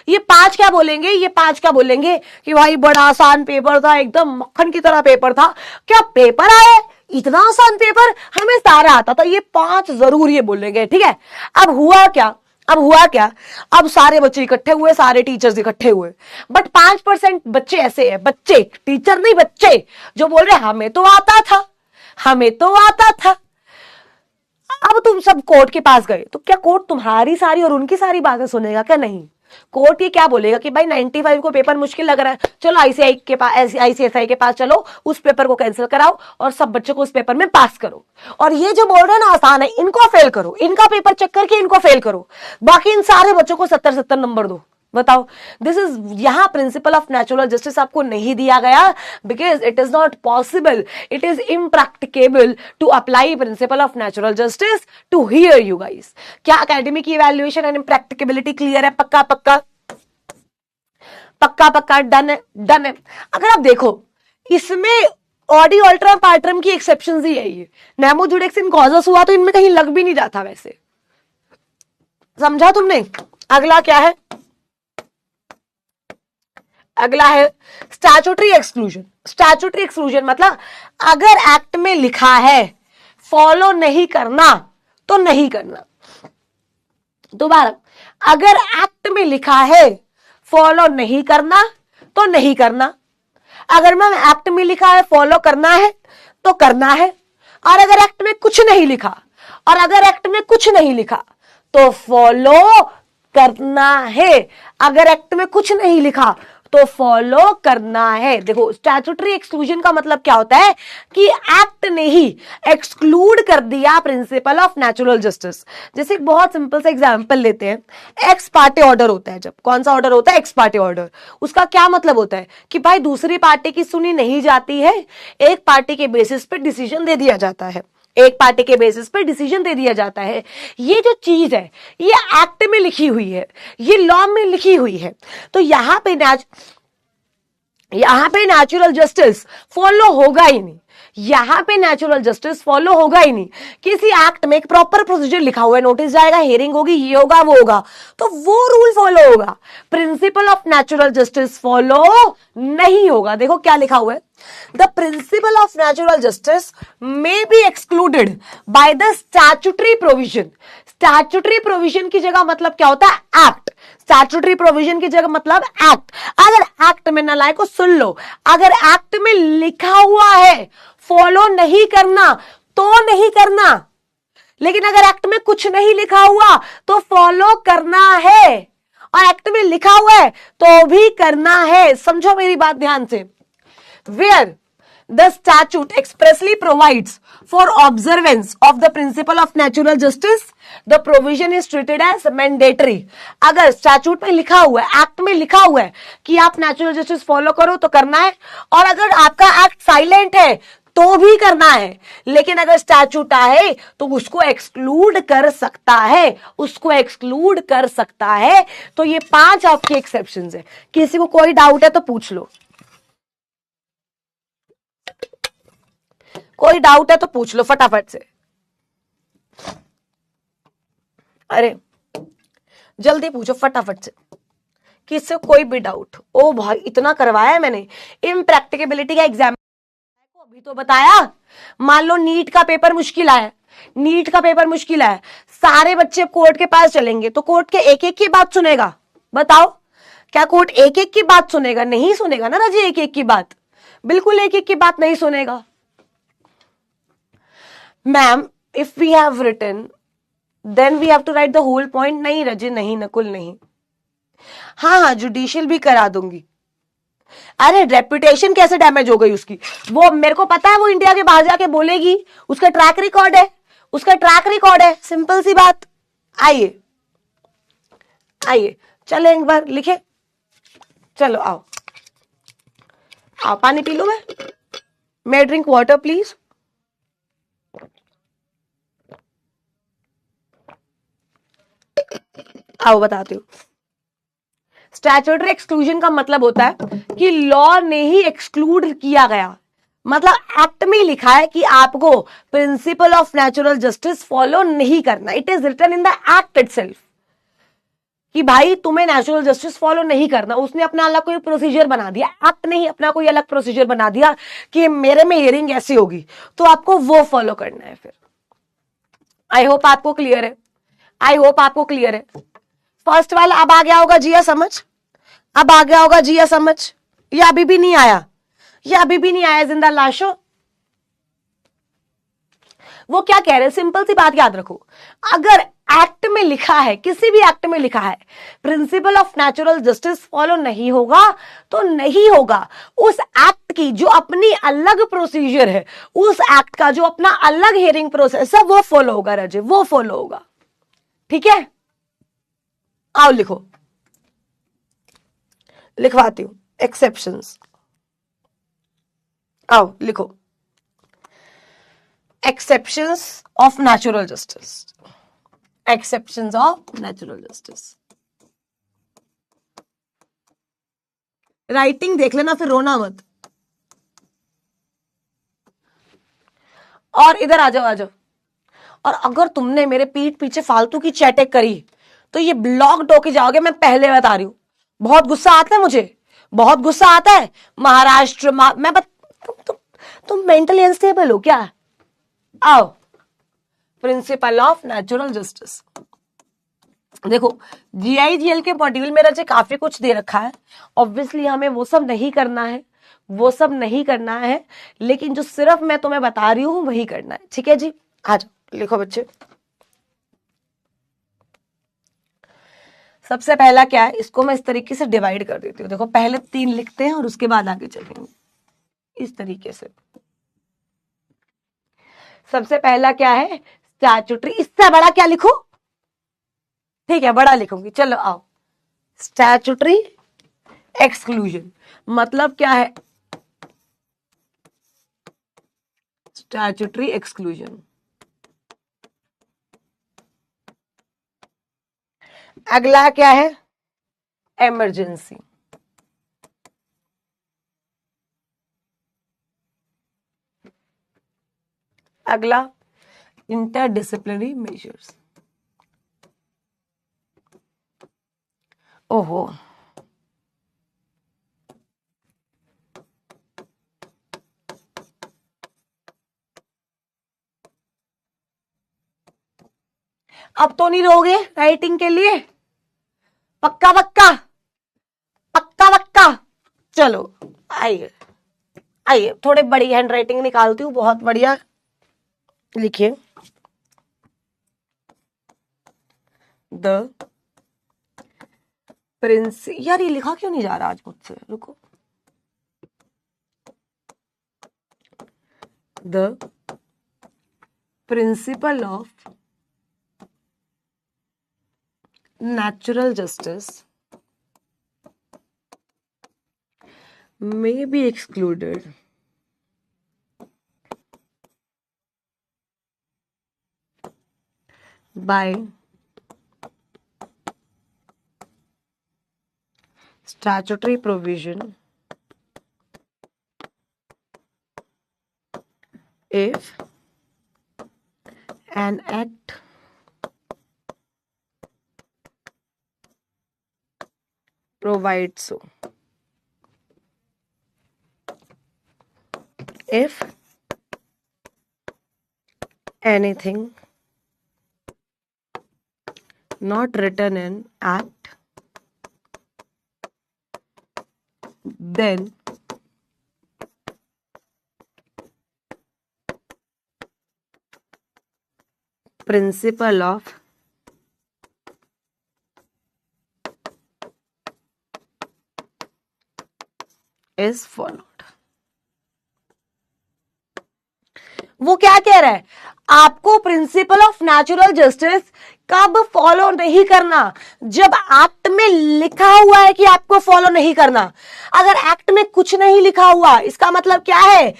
ये 5 क्या बोलेंगे, ये 5 क्या बोलेंगे कि भाई बड़ा आसान पेपर था, एकदम मक्खन की तरह पेपर था। क्या पेपर आया, इतना आसान पेपर, हमें सारा आता था। ये 5 जरूर ये बोलेंगे, ठीक है। अब हुआ क्या, अब सारे बच्चे इकट्ठे हुए, सारे टीचर्स इकट्ठे हुए, बट 5% बच्चे ऐसे हैं, बच्चे टीचर नहीं, बच्चे जो बोल रहे हमें तो आता था, हमें तो आता था। अब तुम सब कोर्ट के पास गए तो क्या कोर्ट तुम्हारी सारी और उनकी सारी बातें सुनेगा? क्या नहीं। कोर्ट ये क्या बोलेगा कि भाई 95 को पेपर मुश्किल लग रहा है, चलो आईसीएसआई के पास चलो, उस पेपर को कैंसिल कराओ और सब बच्चों को उस पेपर में पास करो। और ये जो बोल रहे हैं ना आसान है, इनको फेल करो, इनका पेपर चेक करके इनको फेल करो, बाकी इन सारे बच्चों को 70 नंबर दो। बताओ, दिस इज, यहां प्रिंसिपल ऑफ नेचुरल जस्टिस आपको नहीं दिया गया, because it is not possible, it is impracticable to apply principle of natural justice to here you guys. क्या academic evaluation and impracticability clear है? पक्का पक्का पक्का पक्का, डन है, डन है। अगर आप देखो इसमें ऑडी अल्ट्रा पार्ट्रम की एक्सेप्शन ही है, ये नेमो जुडेक्स इन कॉजस हुआ तो इनमें कहीं लग भी नहीं जाता वैसे, समझा तुमने? अगला क्या है, अगला है स्टैट्यूटरी एक्सक्लूजन। स्टैट्यूटरी एक्सक्लूजन मतलब अगर एक्ट में लिखा है फॉलो नहीं करना तो नहीं करना। दोबारा, अगर एक्ट में लिखा है फॉलो नहीं करना तो नहीं करना। अगर मैम एक्ट में लिखा है फॉलो करना है तो करना है, और अगर एक्ट में कुछ नहीं लिखा, और अगर एक्ट में कुछ नहीं लिखा तो फॉलो करना है। अगर एक्ट में कुछ नहीं लिखा तो फॉलो करना है। देखो स्टैट्यूटरी एक्सक्लूजन का मतलब क्या होता है कि एक्ट ने ही एक्सक्लूड कर दिया प्रिंसिपल ऑफ नेचुरल जस्टिस। जैसे एक बहुत सिंपल सा एग्जांपल लेते हैं, एक्स पार्टी ऑर्डर होता है, जब कौन सा ऑर्डर होता है? X party order. उसका क्या मतलब होता है कि भाई दूसरी पार्टी की सुनी नहीं जाती है, एक पार्टी के बेसिस पे डिसीजन दे दिया जाता है, एक पार्टी के बेसिस पर डिसीजन दे दिया जाता है। ये जो चीज है ये एक्ट में लिखी हुई है, ये लॉ में लिखी हुई है, तो यहां पे नेचुरल जस्टिस फॉलो होगा ही नहीं, यहां पे नेचुरल जस्टिस फॉलो होगा ही नहीं। किसी एक्ट में एक प्रॉपर प्रोसीजर लिखा हुआ है, नोटिस जाएगा, हियरिंग होगी, ये होगा वो होगा, तो वो रूल फॉलो होगा, principal of natural justice follow नहीं होगा। देखो क्या लिखा हुआ है, the principal of natural justice may be excluded by the statutory provision. Statutory provision की जगह मतलब क्या होता है? एक्ट। स्टैट्यूटरी प्रोविजन की जगह मतलब एक्ट। अगर एक्ट में, नालायकों सुन लो, अगर एक्ट में लिखा हुआ है फॉलो नहीं करना तो नहीं करना, लेकिन अगर एक्ट में कुछ नहीं लिखा हुआ तो फॉलो करना है, और एक्ट में लिखा हुआ है तो भी करना है। समझो मेरी बात ध्यान से। Where the statute expressly provides for observance of the principle of natural justice, the provision is treated as mandatory. अगर स्टैट्यूट में लिखा हुआ है, एक्ट में लिखा हुआ है कि आप नेचुरल जस्टिस फॉलो करो तो करना है, और अगर आपका एक्ट साइलेंट है तो भी करना है, लेकिन अगर स्टैट्यूट आए तो उसको एक्सक्लूड कर सकता है, उसको एक्सक्लूड कर सकता है। तो ये 5 आपके एक्सेप्शंस है। किसी को कोई डाउट है तो पूछ लो, कोई डाउट है तो पूछ लो फटाफट से। अरे जल्दी पूछो फटाफट से, किससे कोई भी डाउट। ओ भाई इतना करवाया है मैंने, इम्प्रैक्टिकेबिलिटी का एग्जाम अभी तो बताया। मान लो नीट का पेपर मुश्किल आया, नीट का पेपर मुश्किल आया, सारे बच्चे कोर्ट के पास चलेंगे तो कोर्ट के एक एक की बात सुनेगा? बताओ, क्या कोर्ट एक एक की बात सुनेगा? नहीं सुनेगा ना राजी, एक एक की बात, बिल्कुल एक एक की बात नहीं सुनेगा। Ma'am if we have written then we have to write the whole point. नहीं रजी, नहीं, नकुल नहीं। हाँ हाँ, जुडिशियल भी करा दूंगी। अरे रेपुटेशन कैसे डैमेज हो गई उसकी? वो मेरे को पता है, वो इंडिया के बाहर जाके बोलेगी, उसका ट्रैक रिकॉर्ड है, उसका ट्रैक रिकॉर्ड है, सिंपल सी बात। आइए आइए, चलो एक बार लिखे, चलो आओ आओ, पानी पी लो। मैं ड्रिंक वाटर प्लीज। आओ बताती हूँ। स्टैट्यूटरी एक्सक्लूजन का मतलब होता है कि लॉ ने ही एक्सक्लूड किया गया, मतलब एक्ट में लिखा है कि आपको principle of natural justice follow नहीं करना। It is written in the act itself कि भाई तुम्हें नेचुरल जस्टिस फॉलो नहीं करना। उसने अपना अलग कोई प्रोसीजर बना दिया, एक्ट ने ही अपना कोई अलग प्रोसीजर बना दिया कि मेरे में हियरिंग ऐसी होगी, तो आपको वो फॉलो करना है। फिर आई होप आपको क्लियर है, आई होप आपको क्लियर है। फर्स्ट वाला अब आ गया होगा जिया समझ, अब आ गया होगा जिया समझ, या अभी भी नहीं आया? या अभी भी नहीं आया जिंदा लाशों? वो क्या कह रहे हैं, सिंपल सी बात याद रखो, अगर एक्ट में लिखा है, किसी भी एक्ट में लिखा है principal of natural justice follow नहीं होगा तो नहीं होगा। उस एक्ट की जो अपनी अलग प्रोसीजर है, उस एक्ट का जो अपना अलग हियरिंग प्रोसेस है, वो फॉलो होगा रजे, वो फॉलो होगा। ठीक है, आओ लिखो, लिखवाती हूं एक्सेप्शंस। आओ लिखो, exceptions of natural justice, exceptions of natural justice. Writing देख लेना, फिर रोना मत। और इधर आ जाओ, आ जाओ। और अगर तुमने मेरे पीठ पीछे फालतू की चैटिंग करी तो ये ब्लॉक टोके जाओगे, मैं पहले बता रही हूं। बहुत गुस्सा आता है मुझे, बहुत गुस्सा आता है। महाराष्ट्र मैं तुम मेंटली अनस्टेबल हो क्या? आओ, प्रिंसिपल ऑफ नेचुरल जस्टिस। देखो जीआईजीएल के मॉड्यूल में रचे काफी कुछ दे रखा है, ऑब्वियसली हमें वो सब नहीं करना है, वो सब नहीं करना है, लेकिन जो सिर्फ मैं तुम्हें बता रही हूं वही करना है। ठीक है जी, आ जाओ लिखो बच्चे। सबसे पहला क्या है, इसको मैं इस तरीके से डिवाइड कर देती हूँ। देखो पहले 3 लिखते हैं और उसके बाद आगे चलेंगे इस तरीके से। सबसे पहला क्या है, स्टैट्यूटरी। इससे बड़ा क्या लिखूं? ठीक है, बड़ा लिखूंगी, चलो आओ। स्टैट्यूटरी एक्सक्लूजन मतलब क्या है? स्टैट्यूटरी एक्सक्लूजन, अगला क्या है? इमरजेंसी। अगला इंटरडिसिप्लिनरी मेजर्स। ओहो, अब तो नहीं रहोगे राइटिंग के लिए? पक्का पक्का पक्का पक्का? चलो आइए आइए, थोड़े बड़ी हैंड राइटिंग निकालती हूँ, बहुत बढ़िया लिखिए। द प्रिंस, यार ये लिखा क्यों नहीं जा रहा आज मुझसे, रुको। The principle of natural justice may be excluded by statutory provision if an act provides so. If anything not written in act, then principle of is followed. वो क्या कह रहा है, आपको प्रिंसिपल ऑफ नेचुरल जस्टिस कब follow नहीं करना, जब एक्ट में लिखा हुआ है कि आपको फॉलो नहीं करना। अगर एक्ट में कुछ नहीं लिखा हुआ, इसका मतलब क्या है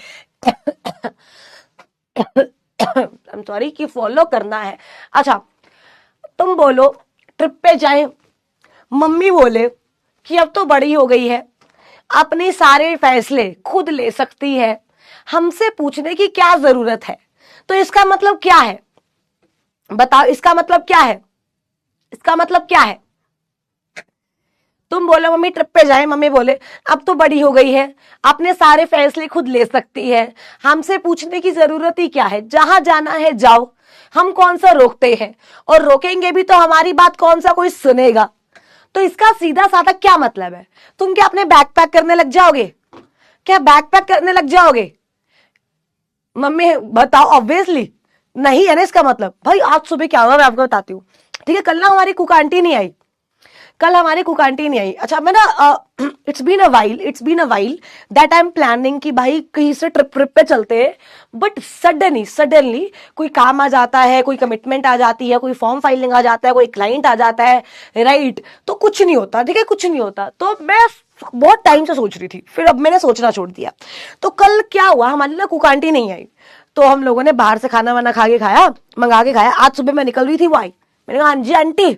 आई एम सॉरी, कि फॉलो करना है। अच्छा, तुम बोलो ट्रिप पे जाएं, मम्मी बोले कि अब तो बड़ी हो गई है, अपने सारे फैसले खुद ले सकती है, हमसे पूछने की क्या जरूरत है। तो इसका मतलब क्या है, बताओ, इसका मतलब क्या है, इसका मतलब क्या है। तुम बोलो मम्मी ट्रिप पे जाए, मम्मी बोले अब तो बड़ी हो गई है, अपने सारे फैसले खुद ले सकती है, हमसे पूछने की जरूरत ही क्या है, जहां जाना है जाओ, हम कौन सा रोकते हैं, और रोकेंगे भी तो हमारी बात कौन सा कोई सुनेगा। तो इसका सीधा साधा क्या मतलब है, तुम क्या अपने बैग पैक करने लग जाओगे, क्या बैग पैक करने लग जाओगे। मम्मी बताओ, ऑब्वियसली नहीं है ना। इसका मतलब भाई आज सुबह क्या हुआ मैं आपको बताती हूँ, ठीक है। कल ना हमारी कुक आंटी नहीं आई, कल हमारी कुक आंटी नहीं आई। अच्छा, मैं ना it's been a while that I am planning कि भाई कहीं से ट्रिप पे चलते हैं, बट सडनली कोई काम आ जाता है, कोई कमिटमेंट आ जाती है, कोई फॉर्म फाइलिंग आ जाता है, कोई क्लाइंट आ जाता है, राइट। तो कुछ नहीं होता, ठीक है, कुछ नहीं होता। तो मैं बहुत टाइम से सोच रही थी, फिर अब मैंने सोचना छोड़ दिया। तो कल क्या हुआ, हमारी ना कुक आंटी नहीं आई, तो हम लोगों ने बाहर से खाना वाना मंगा के खाया। आज सुबह मैं निकल रही थी, वो आई, मैंने कहा हाँ जी आंटी।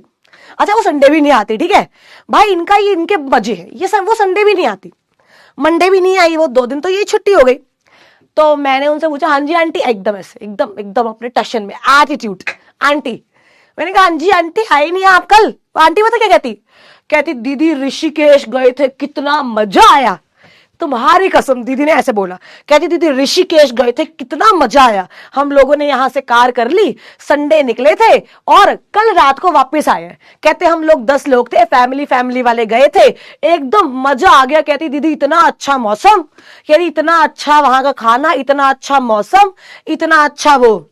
अच्छा, वो संडे भी नहीं आती, ठीक है भाई, इनका ये इनके मजे है, ये वो संडे भी नहीं आती, मंडे भी नहीं आई, वो 2 दिन तो ये छुट्टी हो गई। तो मैंने उनसे पूछा हाँ जी आंटी, एकदम ऐसे एकदम अपने टशन में एटीट्यूड, आंटी। मैंने कहा हाँ जी आंटी, आई नहीं आप कल। आंटी पता क्या कहती दीदी ऋषिकेश गए थे, कितना मजा आया। तुम्हारी कसम, दीदी ने ऐसे बोला, कहती दीदी ऋषिकेश गए थे, कितना मजा आया, हम लोगों ने यहां से कार कर ली, संडे निकले थे और कल रात को वापस आए। कहते हम लोग 10 लोग थे, फैमिली वाले गए थे, एकदम मजा आ गया। कहती दीदी इतना अच्छा मौसम, कहती इतना अच्छा वहां का खाना, इतना अच्छा मौसम, इतना अच्छा वो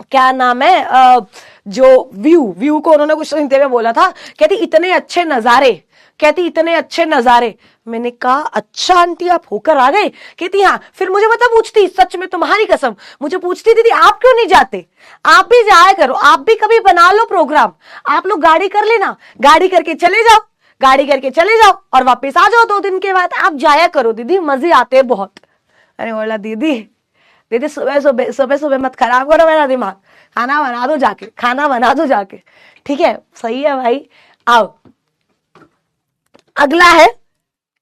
क्या नाम है जो व्यू को उन्होंने कुछ हिंदी में बोला था। कहती इतने अच्छे नजारे, कहती इतने अच्छे नजारे। मैंने कहा अच्छा आंटी आप होकर आ गए। कहती हाँ। फिर मुझे पता पूछती, सच में तुम्हारी कसम, मुझे पूछती दीदी आप क्यों नहीं जाते, आप भी जाया करो, आप भी कभी बना लो प्रोग्राम, आप लोग गाड़ी कर लेना, गाड़ी करके चले जाओ और वापस आ जाओ 2 दिन के बाद, आप जाया करो दीदी, मजे आते हैं बहुत। अरे बोला दीदी सुबह मत खराब करो मेरा दिमाग, खाना बना दो जाके। ठीक है, सही है भाई। आओ, अगला है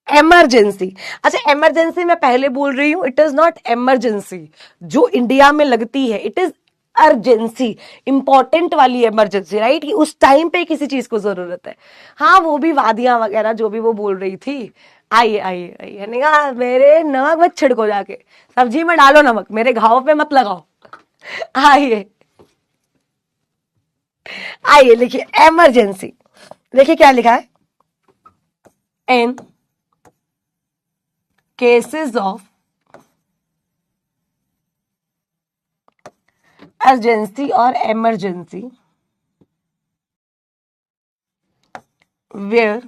इमरजेंसी। अच्छा, इमरजेंसी मैं पहले बोल रही हूं, इट इज नॉट इमरजेंसी जो इंडिया में लगती है, इट इज अर्जेंसी, इंपॉर्टेंट वाली इमरजेंसी, राइट, कि उस टाइम पे किसी चीज को जरूरत है। हाँ, वो भी वादियां वगैरह जो भी वो बोल रही थी। आइए, कहा मेरे नमक मत छिड़को, जाके सब्जी में डालो नमक, मेरे घाव पे मत लगाओ। आइए लिखिए इमरजेंसी, देखिए क्या लिखा है, इन केसेस ऑफ अर्जेंसी और emergency where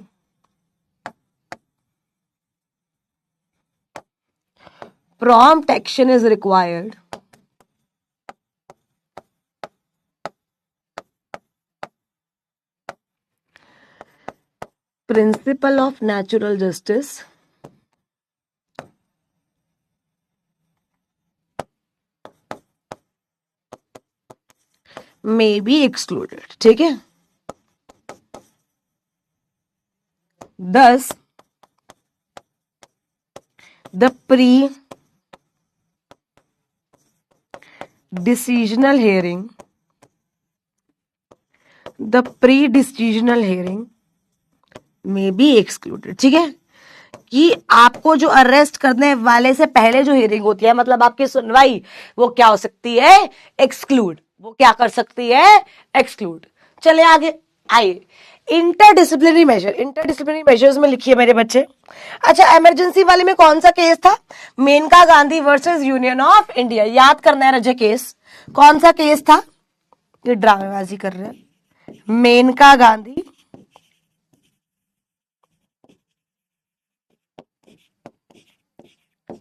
prompt action is required, principle of natural justice may be excluded। ठीक है, thus the pre-decisional hearing may be excluded। ठीक है, कि आपको जो अरेस्ट करने वाले से पहले जो हियरिंग होती है, मतलब आपकी सुनवाई, वो क्या हो सकती है, एक्सक्लूड, वो क्या कर सकती है, एक्सक्लूड। चले आगे, आइए, इंटरडिसिप्लिनरी मेजर, इंटरडिसिप्लिनरी मेजर्स में लिखिए मेरे बच्चे। अच्छा, इमरजेंसी वाले में कौन सा केस था? Menaka Gandhi versus Union of India. याद करना है रजे केस, कौन सा केस था? ये ड्रामेबाजी कर रहे हैं। Menaka Gandhi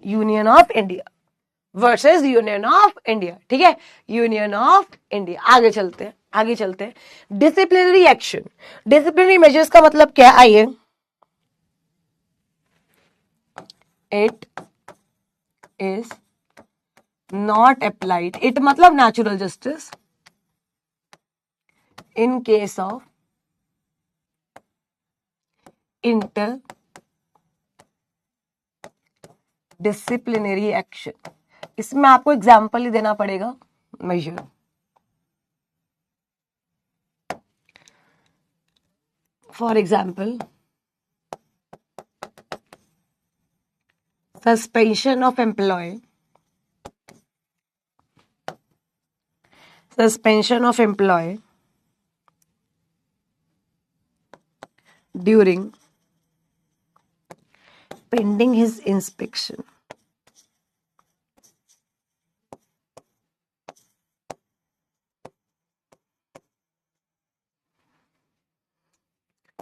Union of India versus Union of India, ठीक है, यूनियन ऑफ इंडिया। आगे चलते हैं, आगे चलते हैं। डिसिप्लिनरी एक्शन, डिसिप्लिनरी मेजर्स का मतलब क्या? आइए, it is not applied, it मतलब natural justice, in case of inter disciplinary action. इसमें आपको एग्जाम्पल ही देना पड़ेगा major. For example, suspension of employee, suspension of employee during pending his inspection,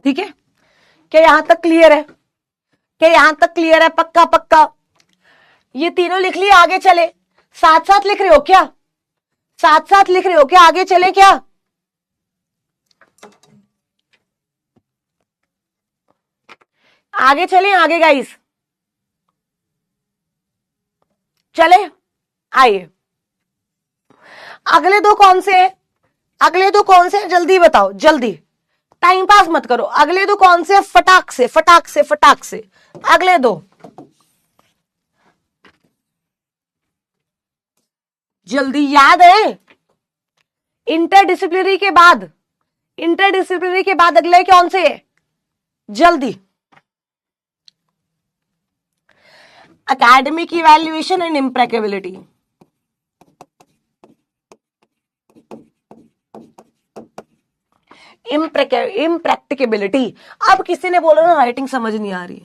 ठीक है, क्या यहां तक क्लियर है? क्या यहां तक क्लियर है? पक्का पक्का? ये तीनों लिख लिए, आगे चले। साथ साथ लिख रहे हो क्या? साथ साथ लिख रहे हो क्या? आगे चले क्या? आगे चले, आगे गाइस चले। आइए, अगले दो कौन से हैं? अगले दो कौन से हैं? जल्दी बताओ, जल्दी, टाइम पास मत करो। अगले दो कौन से? फटाक से फटाक से फटाक से, अगले दो जल्दी याद है। इंटरडिसिप्लिनरी के बाद, इंटरडिसिप्लिनरी के बाद अगले कौन से है? जल्दी। Academic evaluation and impracticability, impracticability. अब किसी ने बोला ना राइटिंग समझ नहीं आ रही,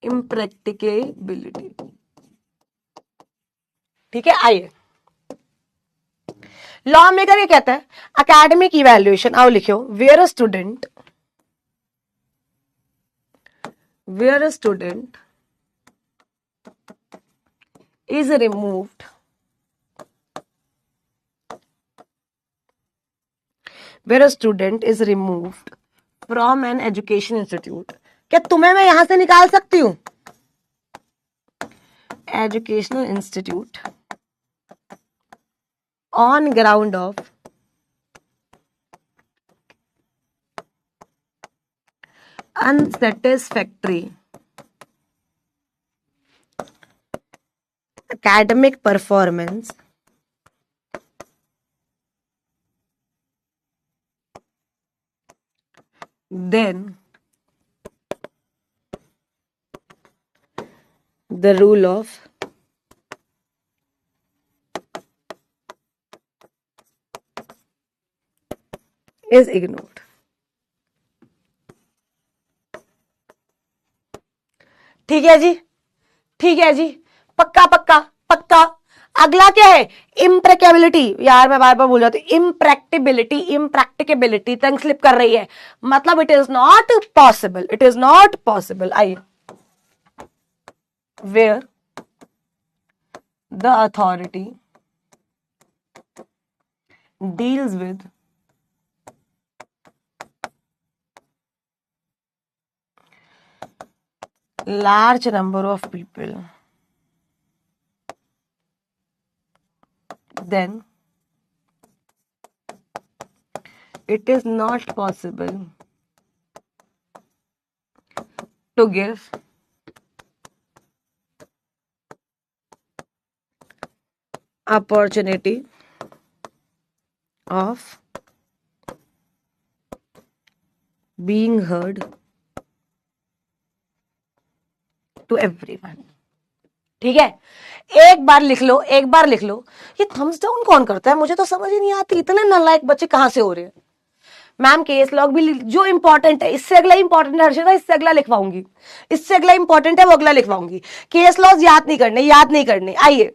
इम्प्रैक्टिकेबिलिटी, ठीक है। आइए, लॉ मेकर ये कहता है एकेडमिक इवैल्यूएशन, आओ लिखो, where a student is removed from an education institute। क्या तुम्हें मैं यहां से निकाल सकती हूं? Educational institute on ground of unsatisfactory academic performance, then the rule of is ignored। ठीक है जी, ठीक है जी, पक्का पक्का पक्का। अगला क्या है? इम्प्रैक्टिबिलिटी। यार मैं बार बार बोल जाती हूँ, इम्प्रैक्टिबिलिटी, इम्प्रैक्टिकेबिलिटी टंग स्लिप कर रही है, मतलब it is not possible, it is not possible. आइए, where the authority deals with large number of people, then it is not possible to give opportunity of being heard to everyone। ठीक है, एक बार लिख लो, एक बार लिख लो। ये थम्स डाउन कौन करता है, मुझे तो समझ ही नहीं आती, इतने नालायक बच्चे कहां से हो रहे हैं। मैम केस लॉग भी जो इंपॉर्टेंट है, इससे अगला इंपॉर्टेंट है हर्षिता, इससे अगला लिखवाऊंगी, इससे अगला इंपॉर्टेंट है वो अगला लिखवाऊंगी। केस लॉज याद नहीं करने, याद नहीं करने। आइए,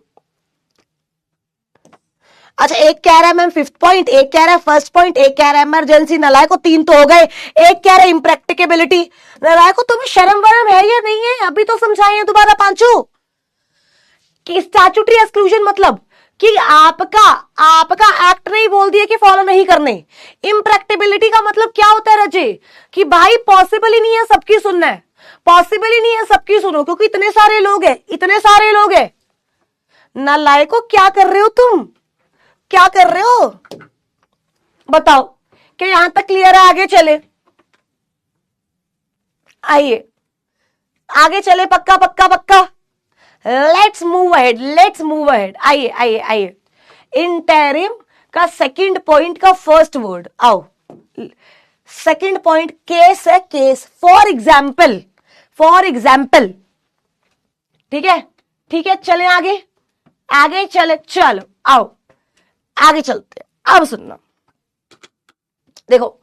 अच्छा एक कह रहा है मैम फिफ्थ पॉइंट, एक कह रहा है फर्स्ट पॉइंट, एक कह रहा है इमरजेंसी। नलायक को तीन तो हो गए। एक कह रहा है इम्प्रैक्टिकेबिलिटी। नलायक को तुम्हें शर्म वरम है या नहीं है, अभी तो समझाइए दोबारा पांचू कि स्टैट्यूटरी एक्सक्लूजन मतलब कि आपका एक्ट नहीं बोल दिया कि फॉलो नहीं करने। इम्प्रैक्टिबिलिटी का मतलब क्या होता है रजे, कि भाई पॉसिबल ही नहीं है सबकी सुनना है, पॉसिबल ही नहीं है सबकी सुनो, क्योंकि इतने सारे लोग हैं, इतने सारे लोग हैं। नालायको क्या कर रहे हो तुम, क्या कर रहे हो बताओ। कि यहां तक क्लियर है, आगे चले, आइए आगे चले, पक्का पक्का पक्का। Let's move ahead, let's move ahead. आइए आइए आइए, इंटरिम का सेकंड पॉइंट का फर्स्ट वर्ड आओ। सेकंड पॉइंट केस है, case. For example, for example, ठीक है ठीक है, चले आगे, आगे चले, चलो आओ आगे चलते हैं। अब सुनना, देखो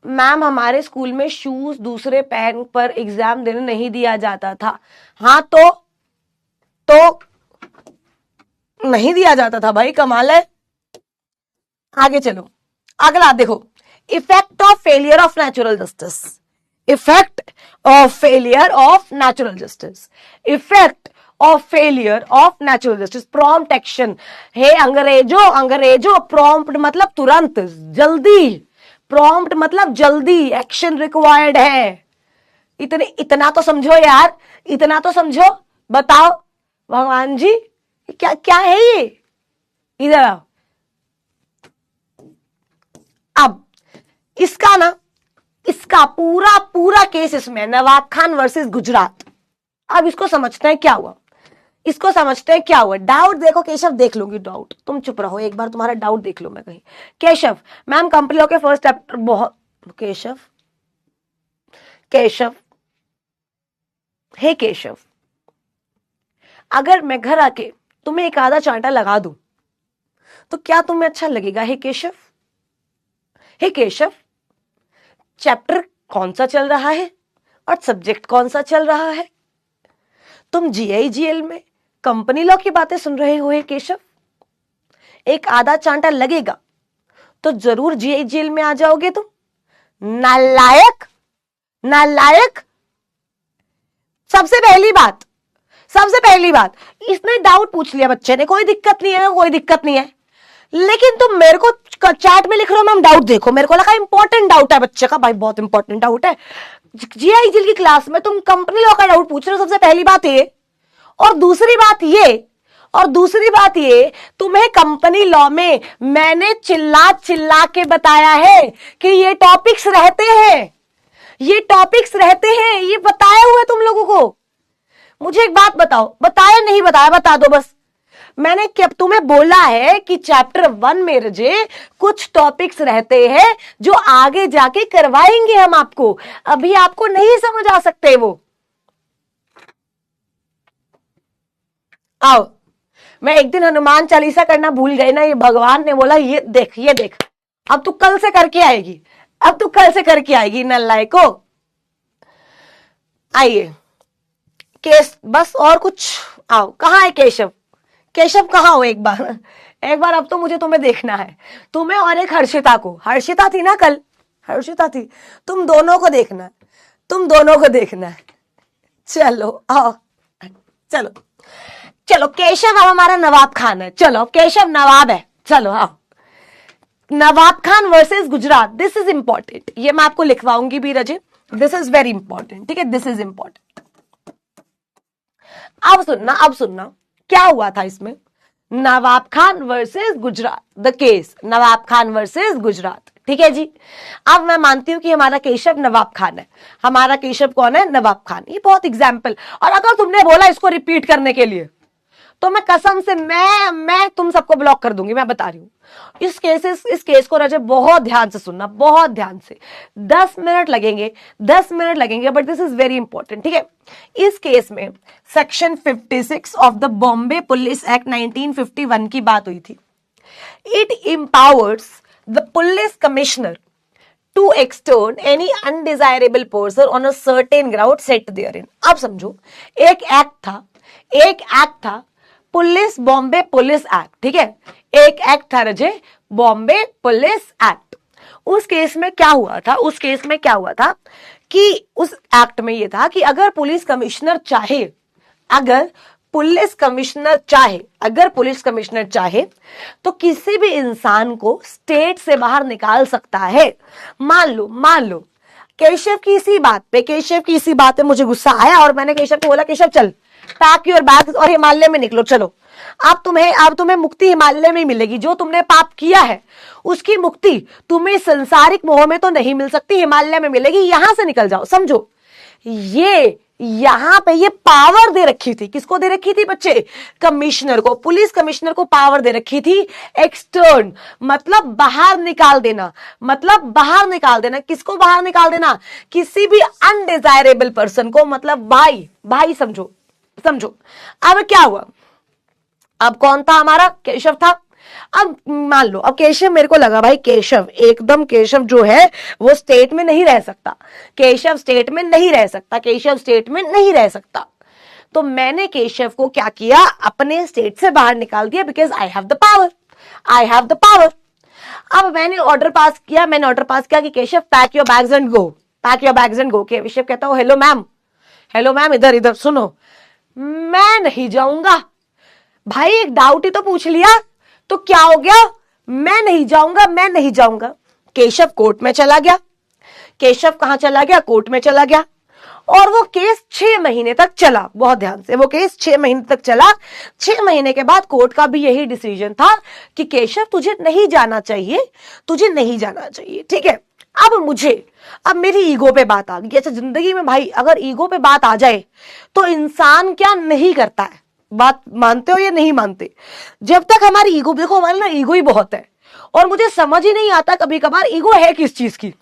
मैम हमारे स्कूल में शूज दूसरे पैर पर एग्जाम देने नहीं दिया जाता था। हाँ तो नहीं दिया जाता था भाई, कमाल है। आगे चलो, अगला देखो, effect of failure of natural justice. Effect of failure of natural justice, effect of failure of natural justice. Prompt action. हे अंग्रेजों, अंग्रेजों, प्रॉम्प्ट मतलब तुरंत, जल्दी। प्रॉम्प्ट मतलब जल्दी, एक्शन रिक्वायर्ड है। इतना तो समझो यार, इतना तो समझो। बताओ भगवान जी, क्या क्या है ये, इधर आओ। अब इसका ना, इसका पूरा पूरा केस इसमें नवाब खान वर्सेस गुजरात। अब इसको समझते हैं क्या हुआ, इसको समझते हैं क्या हुआ। डाउट देखो केशव, देख लूंगी डाउट, तुम चुप रहो, एक बार तुम्हारा डाउट देख लो मैं कहीं। केशव मैम कंपनी लॉ के फर्स्ट चैप्टर बहुत, केशव केशव हे केशव, अगर मैं घर आके तुम्हें एक आधा चांटा लगा दूं तो क्या तुम्हें अच्छा लगेगा? हे केशव, हे केशव, चैप्टर कौन सा चल रहा है और सब्जेक्ट कौन सा चल रहा है? तुम जीआईजीएल में कंपनी लॉ की बातें सुन रहे हो हे केशव? एक आधा चांटा लगेगा तो जरूर जीआईजीएल में आ जाओगे तुम। नालायक, नालायक। सबसे पहली बात, सबसे पहली बात, इसने डाउट पूछ लिया बच्चे ने, कोई दिक्कत नहीं है, कोई दिक्कत नहीं है। लेकिन तुम मेरे को चैट में लिख रहे हो मैम डाउट देखो, मेरे को लगा इंपॉर्टेंट डाउट है बच्चे का। भाई बहुत इंपॉर्टेंट डाउट है, जीआईजीएल की क्लास में तुम कंपनी लॉ का डाउट पूछ रहे हो। सबसे पहली बात ये, और दूसरी बात ये, और दूसरी बात ये, तुम्हें कंपनी लॉ में मैंने चिल्ला चिल्ला के बताया है कि ये टॉपिक्स रहते हैं, ये टॉपिक्स रहते हैं, ये बताया हुआ है तुम लोगों को। मुझे एक बात बताओ, बताया नहीं बताया, बता दो बस। मैंने क्या तुम्हें बोला है कि चैप्टर 1 में रजे कुछ टॉपिक्स रहते हैं जो आगे जाके करवाएंगे हम आपको, अभी आपको नहीं समझ आ सकते वो। आओ, मैं एक दिन हनुमान चालीसा करना भूल गई ना, ये भगवान ने बोला ये देख, ये देख, अब तू कल से करके आएगी, अब तू कल से करके आएगी नालायको। आइए केस, बस और कुछ। आओ, कहां है केशव? केशव कहां हो? एक बार, एक बार अब तो मुझे तुम्हें देखना है, तुम्हें और एक हर्षिता को। हर्षिता थी ना कल, हर्षिता थी, तुम दोनों को देखना है, तुम दोनों को देखना है। चलो आओ, चलो चलो, केशव अब हमारा नवाब खान है। चलो केशव नवाब है, चलो आओ। Nawab Khan versus Gujarat, this is important, ये मैं आपको लिखवाऊंगी भी रजे, दिस इज वेरी इंपॉर्टेंट, ठीक है, दिस इज इंपॉर्टेंट। अब सुनना, अब सुनना क्या हुआ था इसमें। Nawab Khan versus Gujarat, the case Nawab Khan versus Gujarat, ठीक है जी। अब मैं मानती हूं कि हमारा केशव नवाब खान है। हमारा केशव कौन है? नवाब खान। ये बहुत एग्जाम्पल, और अगर तुमने बोला इसको रिपीट करने के लिए तो मैं कसम से मैं तुम सबको ब्लॉक कर दूंगी, मैं बता रही हूँ। इस केस को रजत बहुत ध्यान से सुनना, बहुत ध्यान से। 10 मिनट लगेंगे, 10 मिनट लगेंगे, but this is very important, ठीक है। इस केस में section 56 of the Bombay police act 1951 की बात हुई थी। It empowers the police commissioner to extern any undesirable person on a certain ground set therein। अब समझो, एक एक्ट था पुलिस, बॉम्बे पुलिस एक्ट, ठीक है। एक एक्ट था रजे, बॉम्बे पुलिस एक्ट। उस केस में क्या हुआ था कि उस एक्ट में यह था कि अगर पुलिस कमिश्नर चाहे तो किसी भी इंसान को स्टेट से बाहर निकाल सकता है। मान लो केशव की इसी बात पे मुझे गुस्सा आया और मैंने केशव को बोला, केशव चल पैक योर बैग्स और हिमालय में निकलो, चलो। अब तुम्हें मुक्ति हिमालय में मिलेगी। जो तुमने पाप किया है उसकी मुक्ति तुम्हें संसारिक मोह में तो नहीं मिल सकती, हिमालय में मिलेगी, यहां से निकल जाओ। समझो, यहां पे ये पावर दे रखी थी। किसको दे रखी थी बच्चे? कमिश्नर को, पुलिस कमिश्नर को पावर दे रखी थी। एक्सटर्न मतलब बाहर निकाल देना, किसको बाहर निकाल देना? किसी भी अनडिजायरेबल पर्सन को, मतलब भाई समझो। अब क्या हुआ? अब कौन था हमारा? केशव था। अब मान लो, अब केशव, मेरे को लगा भाई केशव जो है वो स्टेट में नहीं रह सकता, केशव स्टेट में नहीं रह सकता। तो मैंने केशव को क्या किया? अपने स्टेट से बाहर निकाल दिया, because I have the power. अब मैंने ऑर्डर पास किया कि Keshav pack your bags and go. Keshav कहता हूं, हेलो मैम, इधर सुनो, मैं नहीं जाऊंगा। भाई एक डाउट ही तो पूछ लिया, तो क्या हो गया? मैं नहीं जाऊंगा। केशव कोर्ट में चला गया। केशव कहां चला गया? कोर्ट में चला गया। और वो केस 6 महीने तक चला। बहुत ध्यान से, वो केस 6 महीने तक चला। 6 महीने के बाद कोर्ट का भी यही डिसीजन था कि केशव तुझे नहीं जाना चाहिए, ठीक है। अब मेरी ईगो पे बात आ गई। अच्छा, जिंदगी में भाई अगर ईगो पे बात आ जाए तो इंसान क्या नहीं करता है। बात मानते हो या नहीं मानते? जब तक हमारी ईगो, देखो हमारे ना ईगो ही बहुत है, और मुझे समझ ही नहीं आता कभी कभार ईगो है किस चीज की,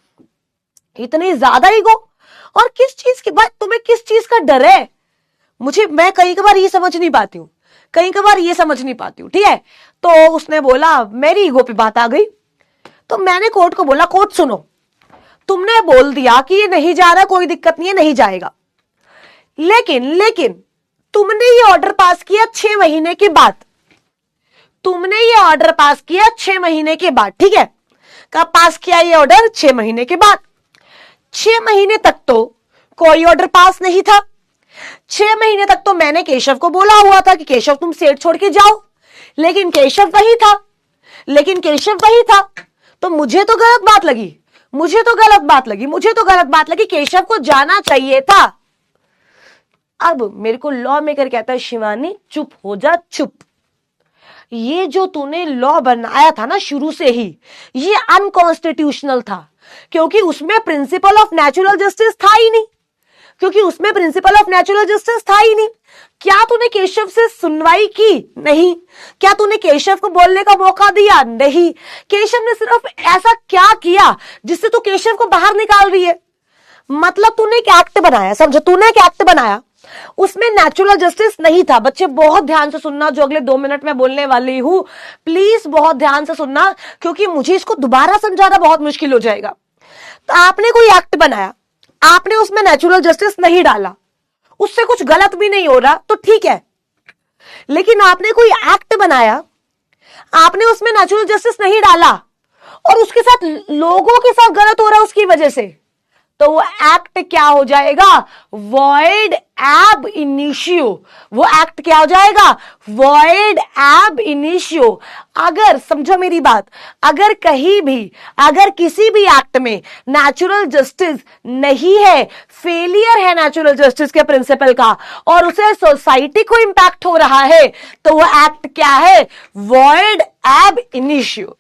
इतनी ज्यादा ईगो, और किस चीज की। भाई तुम्हें किस चीज का डर है? मैं कई बार ये समझ नहीं पाती हूँ, ठीक है। तो उसने बोला, मेरी ईगो पे बात आ गई, तो मैंने कोर्ट को बोला, कोर्ट सुनो, तुमने बोल दिया कि ये नहीं जा रहा, कोई दिक्कत नहीं है, नहीं जाएगा, लेकिन तुमने ये ऑर्डर पास किया 6 महीने के बाद। ठीक है, कब पास किया ये ऑर्डर? 6 महीने के बाद। 6 महीने तक तो कोई ऑर्डर पास नहीं था। 6 महीने तक तो मैंने केशव को बोला हुआ था कि केशव तुम स्टेट छोड़ के जाओ, लेकिन केशव वही था। तो मुझे तो गलत बात लगी, केशव को जाना चाहिए था। अब मेरे को लॉ मेकर कहता है, शिवानी चुप हो जा, चुप। ये जो तूने लॉ बनाया था ना शुरू से ही, ये अनकॉन्स्टिट्यूशनल था, क्योंकि उसमें प्रिंसिपल ऑफ नेचुरल जस्टिस था ही नहीं। क्या तूने केशव से सुनवाई की? नहीं। क्या तूने केशव को बोलने का मौका दिया? नहीं। केशव ने सिर्फ ऐसा क्या किया जिससे तू केशव को बाहर निकाल रही है? मतलब तूने एक एक्ट बनाया, समझो, उसमें नेचुरल जस्टिस नहीं था। बच्चे बहुत ध्यान से सुनना, जो अगले 2 मिनट में बोलने वाली हूं, प्लीज बहुत ध्यान से सुनना, क्योंकि मुझे इसको दोबारा समझाना बहुत मुश्किल हो जाएगा। तो आपने कोई एक्ट बनाया, आपने उसमें नेचुरल जस्टिस नहीं डाला, उससे कुछ गलत भी नहीं हो रहा, तो ठीक है। लेकिन आपने कोई एक्ट बनाया, आपने उसमें नेचुरल जस्टिस नहीं डाला, और उसके साथ लोगों के साथ गलत हो रहा है उसकी वजह से, तो वो एक्ट क्या हो जाएगा? वॉइड एब इनिशियो। वो एक्ट क्या हो जाएगा? वॉइड एब इनिशियो। अगर समझो मेरी बात, अगर कहीं भी, अगर किसी भी एक्ट में नेचुरल जस्टिस नहीं है, फेलियर है नेचुरल जस्टिस के प्रिंसिपल का, और उसे सोसाइटी को इंपैक्ट हो रहा है, तो वो एक्ट क्या है? वॉइड एब इनिशियो।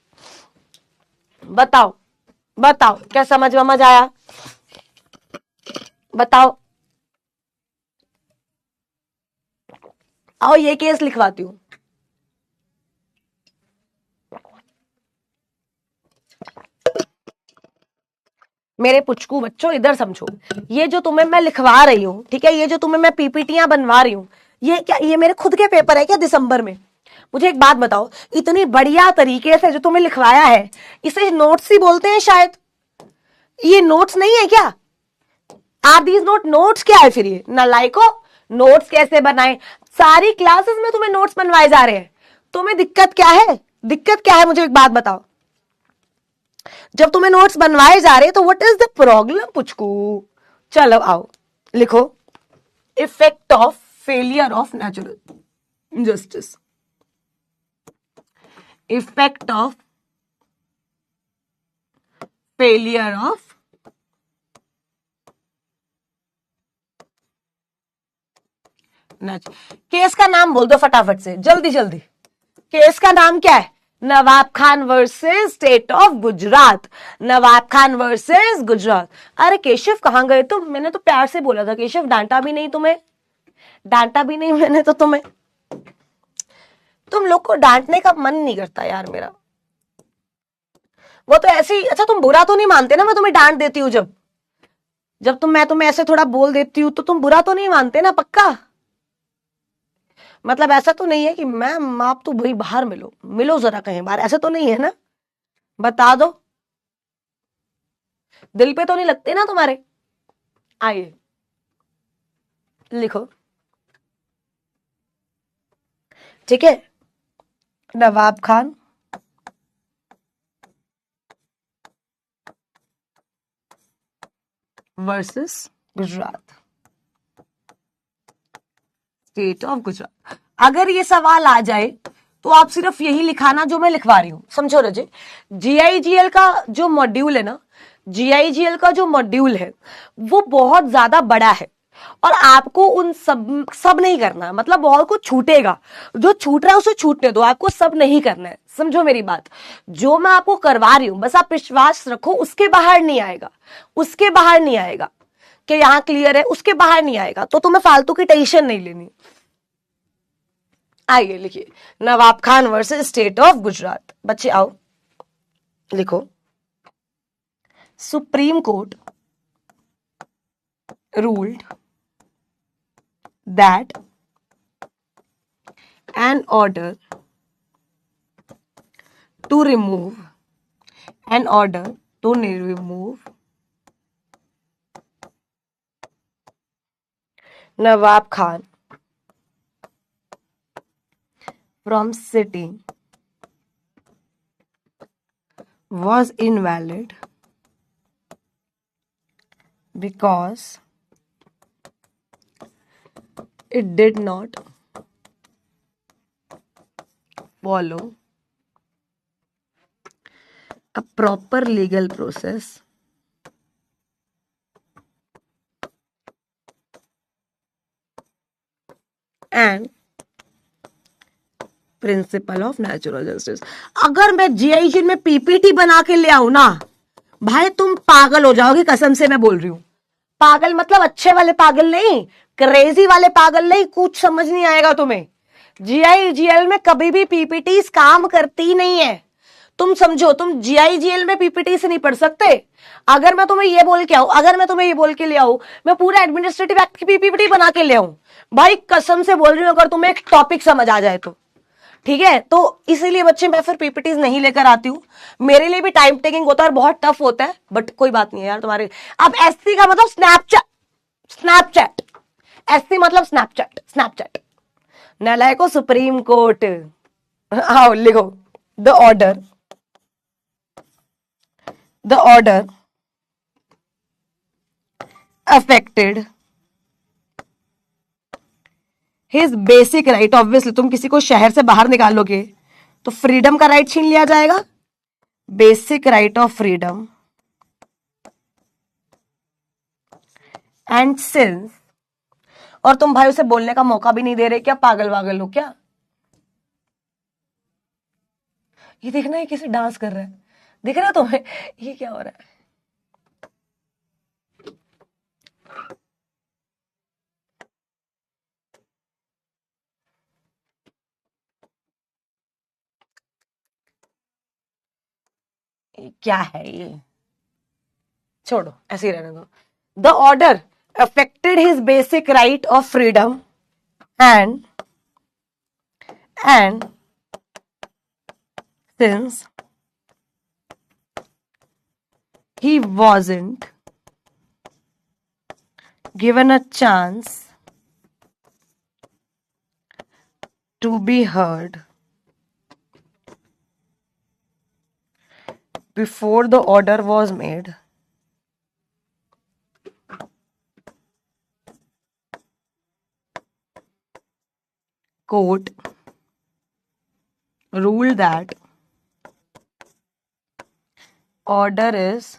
बताओ क्या समझ आया? बताओ। आओ ये केस लिखवाती हूं। मेरे पुचकू बच्चों इधर समझो, ये जो तुम्हें मैं लिखवा रही हूं, ठीक है, ये जो तुम्हें मैं पीपीटियां बनवा रही हूं, ये क्या, ये मेरे खुद के पेपर है क्या दिसंबर में? मुझे एक बात बताओ, इतनी बढ़िया तरीके से जो तुम्हें लिखवाया है, इसे नोट्स ही बोलते हैं शायद। ये नोट्स नहीं है क्या? आर दीज नोट नोट्स क्या है फिर? ये नालायको, नोट्स कैसे बनाए? सारी क्लासेस में तुम्हें नोट्स बनवाए जा रहे हैं। तुम्हें दिक्कत क्या है? दिक्कत क्या है मुझे एक बात बताओ। जब तुम्हें नोट्स बनवाए जा रहे तो what is the problem Puchku? चलो आओ लिखो, effect of failure of natural justice. Effect of failure of case का नाम बोल दो फटाफट से, जल्दी जल्दी। केस का नाम क्या है? Nawab Khan versus state of Gujarat. Nawab Khan versus Gujarat. अरे केशव कहां गए तुम? मैंने तो प्यार से बोला था केशव, डांटा भी नहीं तुम्हें, डांटा भी नहीं मैंने तो तुम्हें। तुम लोग को डांटने का मन नहीं करता यार मेरा। वो तो ऐसे ही, अच्छा तुम बुरा तो नहीं मानते ना मैं तुम्हें डांट देती हूँ जब जब मैं तुम्हें ऐसे थोड़ा बोल देती हूँ तो तुम बुरा तो नहीं मानते ना? पक्का? मतलब ऐसा तो नहीं है कि मैम आप तो भाई बाहर मिलो, मिलो जरा कहीं बाहर, ऐसा तो नहीं है ना? बता दो, दिल पे तो नहीं लगते ना तुम्हारे? आइए लिखो, ठीक है। Nawab Khan versus Gujarat, state of Gujarat. अगर ये सवाल आ जाए तो आप सिर्फ यही लिखाना जो मैं लिखवा रही हूं, समझो रजे। जीआईजीएल का जो मॉड्यूल है ना, जीआईजीएल का जो मॉड्यूल है वो बहुत ज्यादा बड़ा है और आपको उन सब नहीं करना है, मतलब बहुत कुछ छूटेगा। जो छूट रहा है उसे छूटने दो, आपको सब नहीं करना है, समझो मेरी बात। जो मैं आपको करवा रही हूं बस आप विश्वास रखो, उसके बाहर नहीं आएगा, उसके बाहर नहीं आएगा। कि यहां क्लियर है, उसके बाहर नहीं आएगा, तो तुम्हें फालतू की टेंशन नहीं लेनी। आइए लिखिए, Nawab Khan versus state of Gujarat. बच्चे आओ लिखो, supreme court ruled that an order to remove Nawab Khan from sitting was invalid because it did not follow a proper legal process and principal of natural justice. अगर मैं GIG में PPT बना के ले आऊं ना भाई, तुम पागल हो जाओगे, कसम से मैं बोल रही हूं। पागल मतलब अच्छे वाले पागल नहीं, क्रेजी वाले पागल नहीं, कुछ समझ नहीं आएगा तुम्हें। जीआईजीएल में कभी भी पीपीटी काम करती नहीं है, तुम समझो। तुम जीआईजीएल में पीपीटी से नहीं पढ़ सकते। अगर मैं तुम्हें ये बोल के आऊं, अगर मैं तुम्हें ये बोल के ले आऊं मैं पूरा एडमिनिस्ट्रेटिव एक्ट की पीपीटी बना के ले आऊं, भाई कसम से बोल रही हूं, अगर तुम्हें एक टॉपिक समझ आ जाए तो ठीक है। तो इसीलिए बच्चे मैं फिर पीपीटीज नहीं लेकर आती हूँ, मेरे लिए भी टाइम टेकिंग होता है और बहुत टफ होता है, बट कोई बात नहीं है यार तुम्हारे। अब एससी का मतलब स्नैपचैट, स्नैपचैट, एससी मतलब स्नैपचैट, स्नैपचैट। नालायको सुप्रीम कोर्ट, आओ लिखो, the order, the order affected his basic right. Obviously तुम किसी को शहर से बाहर निकालोगे तो फ्रीडम का राइट छीन लिया जाएगा, basic right of freedom and since. और तुम भाई उसे बोलने का मौका भी नहीं दे रहे क्या? पागल वागल हो क्या? ये देखना, ये कैसे डांस कर रहा है, दिख रहा है तुम्हें? ये क्या हो रहा है? क्या है ये, छोड़ो ऐसे ही रहने दो. The order affected his basic right of freedom and since he wasn't given a chance to be heard before the order was made, court ruled that order is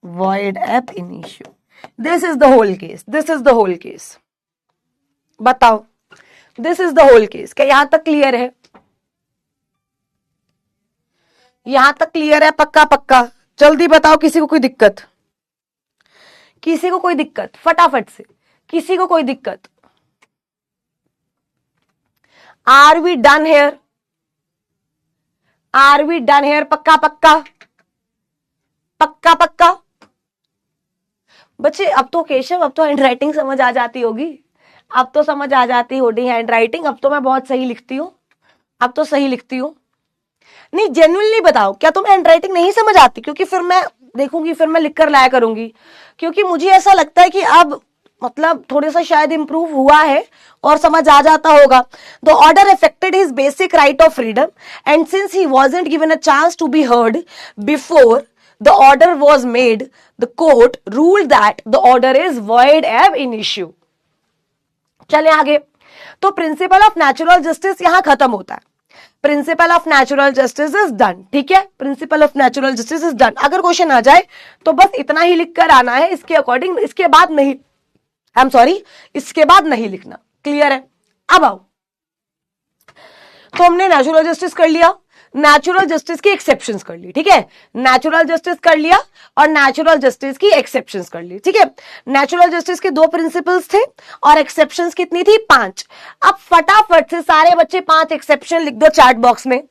void ab initio. This is the whole case. This is the whole case. बताओ, this is the whole case. क्या यहां तक clear है? यहां तक clear है? पक्का पक्का जल्दी बताओ. किसी को कोई दिक्कत? किसी को कोई दिक्कत? फटाफट से. किसी को कोई दिक्कत? Are we done here? Are we done here? पक्का पक्का पक्का पक्का बच्चे. अब तो केशव, अब तो हैंड राइटिंग समझ आ जाती होगी. अब तो समझ आ जाती होगी हैंड राइटिंग. अब तो मैं बहुत सही लिखती हूँ. अब तो सही लिखती हूँ. नहीं, जेन्युइनली बताओ, क्या तुम्हें हैंड राइटिंग नहीं समझ आती? क्योंकि फिर मैं देखूंगी, फिर मैं लिख कर लाया करूंगी. क्योंकि मुझे ऐसा लगता है कि अब मतलब थोड़ा सा शायद इंप्रूव हुआ है और समझ आ जाता होगा. The order affected his basic right of freedom and since he wasn't given a chance to be heard before the order was made, the court ruled that the order is void ab initio. चले आगे. तो principal of natural justice यहां खत्म होता है. Principal of natural justice is done. ठीक है, principal of natural justice is done. अगर क्वेश्चन आ जाए तो बस इतना ही लिख कर आना है. इसके अकॉर्डिंग, इसके बाद नहीं, आई एम सॉरी, इसके बाद नहीं लिखना. क्लियर है? अब आओ. तो हमने नेचुरल जस्टिस कर लिया, नेचुरल जस्टिस की एक्सेप्शंस कर ली. ठीक है, नेचुरल जस्टिस कर लिया और नेचुरल जस्टिस की एक्सेप्शंस कर ली. ठीक है, नेचुरल जस्टिस के 2 प्रिंसिपल्स थे और एक्सेप्शंस कितनी थी? 5. अब फटाफट से सारे बच्चे 5 एक्सेप्शन लिख दो चैट बॉक्स में.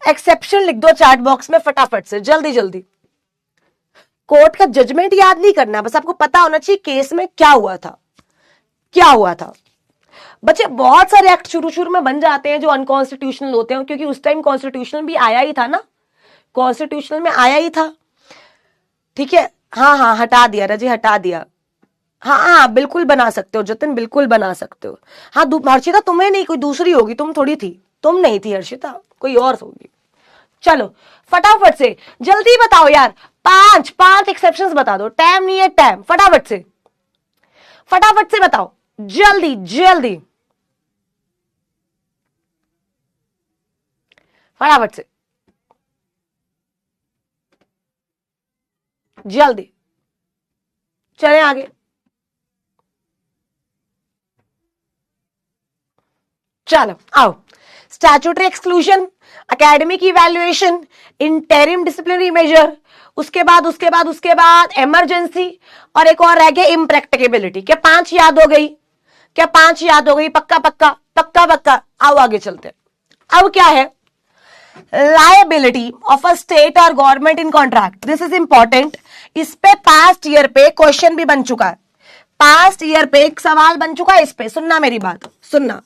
एक्सेप्शन लिख दो चैट बॉक्स में फटाफट से, जल्दी जल्दी. कोर्ट का जजमेंट याद नहीं करना, बस आपको पता होना चाहिए केस में क्या हुआ था. क्या हुआ था बच्चे. बहुत सारे एक्ट शुरू में बन जाते हैं जो अनकॉन्स्टिट्यूशनल होते हैं, क्योंकि उस टाइम कॉन्स्टिट्यूशनल भी आया ही था ना. कॉन्स्टिट्यूशनल में आया ही था. ठीक है, हाँ हाँ हटा दिया रजी, हटा दिया. हाँ हाँ बिल्कुल बना सकते हो जतिन, बिल्कुल बना सकते हो. हाँ हर्षिता तुम्हें नहीं, कोई दूसरी होगी, तुम थोड़ी थी. तुम नहीं थी हर्षिता, कोई और होगी. चलो फटाफट से जल्दी बताओ यार. 5 एक्सेप्शंस बता दो. टाइम नहीं है, टाइम. फटाफट से बताओ, जल्दी जल्दी फटाफट से, जल्दी. चले आगे. चलो आओ. Statutory exclusion, academic evaluation, interim disciplinary measure, उसके बाद इमरजेंसी, और एक और रह गया इम्प्रैक्टिकेबिलिटी. क्या 5 याद हो गई? क्या 5 याद हो गई? पक्का पक्का पक्का पक्का. आओ आगे चलते. अब क्या है? लायबिलिटी ऑफ अ स्टेट और government in contract. This is important. इस पे पास्ट ईयर पे क्वेश्चन भी बन चुका है. पास्ट ईयर पे एक सवाल बन चुका है इस पे. सुनना मेरी बात, सुनना.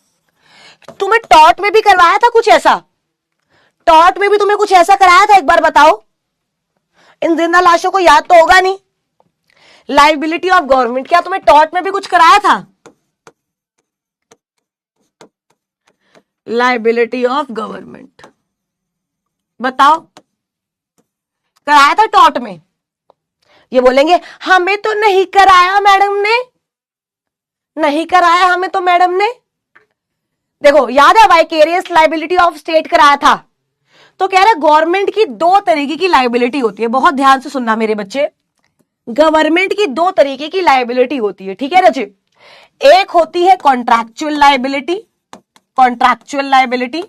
तुम्हें टॉट में भी करवाया था कुछ ऐसा? टॉट में भी तुम्हें कुछ ऐसा कराया था? एक बार बताओ. इन जिंदा लाशों को याद तो होगा नहीं. लायबिलिटी ऑफ गवर्नमेंट, क्या तुम्हें टॉट में भी कुछ कराया था? लायबिलिटी ऑफ गवर्नमेंट बताओ, कराया था टॉट में? ये बोलेंगे हमें तो नहीं कराया मैडम ने, नहीं कराया हमें तो मैडम ने. देखो याद है वाइकेरियस लायबिलिटी ऑफ स्टेट कराया था. तो कह रहे गवर्नमेंट की 2 तरीके की लायबिलिटी होती है. बहुत ध्यान से सुनना मेरे बच्चे. गवर्नमेंट की 2 तरीके की लायबिलिटी होती है. ठीक है रजी. एक होती है कॉन्ट्रैक्चुअल लायबिलिटी, कॉन्ट्रैक्चुअल लायबिलिटी,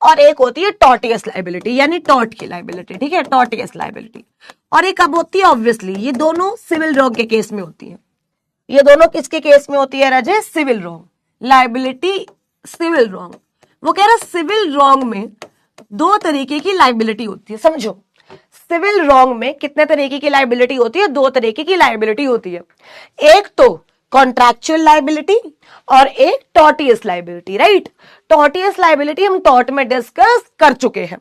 और एक होती है टॉर्टियस लायबिलिटी, यानी टॉर्ट की लायबिलिटी. ठीक है, टॉर्टियस लायबिलिटी. और एक कब होती है? ऑब्वियसली ये दोनों सिविल रॉन्ग के केस में होती है. ये दोनों किसके केस में होती है Raje? Civil wrong. Liability civil wrong, वो कह रहा है सिविल रॉन्ग में दो तरीके की लाइबिलिटी होती है। समझो, सिविल रॉन्ग में कितने तरीके की लाइबिलिटी होती है? दो तरीके की लाइबिलिटी होती है, एक तो कॉन्ट्रैक्चुअल लाइबिलिटी और एक tortious liability, right. Tortious liability हम टॉर्ट में डिस्कस कर चुके हैं,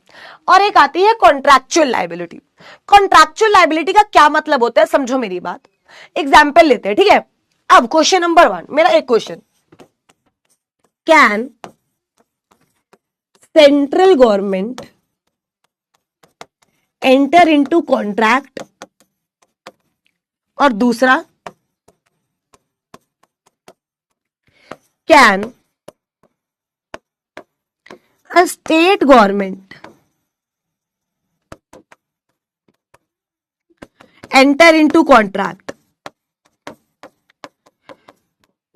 और एक आती है कॉन्ट्रैक्चुअल लाइबिलिटी। कॉन्ट्रैक्चुअल लाइबिलिटी का क्या मतलब होता है, समझो मेरी बात। एग्जाम्पल लेते हैं, ठीक है। अब क्वेश्चन नंबर 1, मेरा एक question, can central government enter into contract, और दूसरा can a state government enter into contract.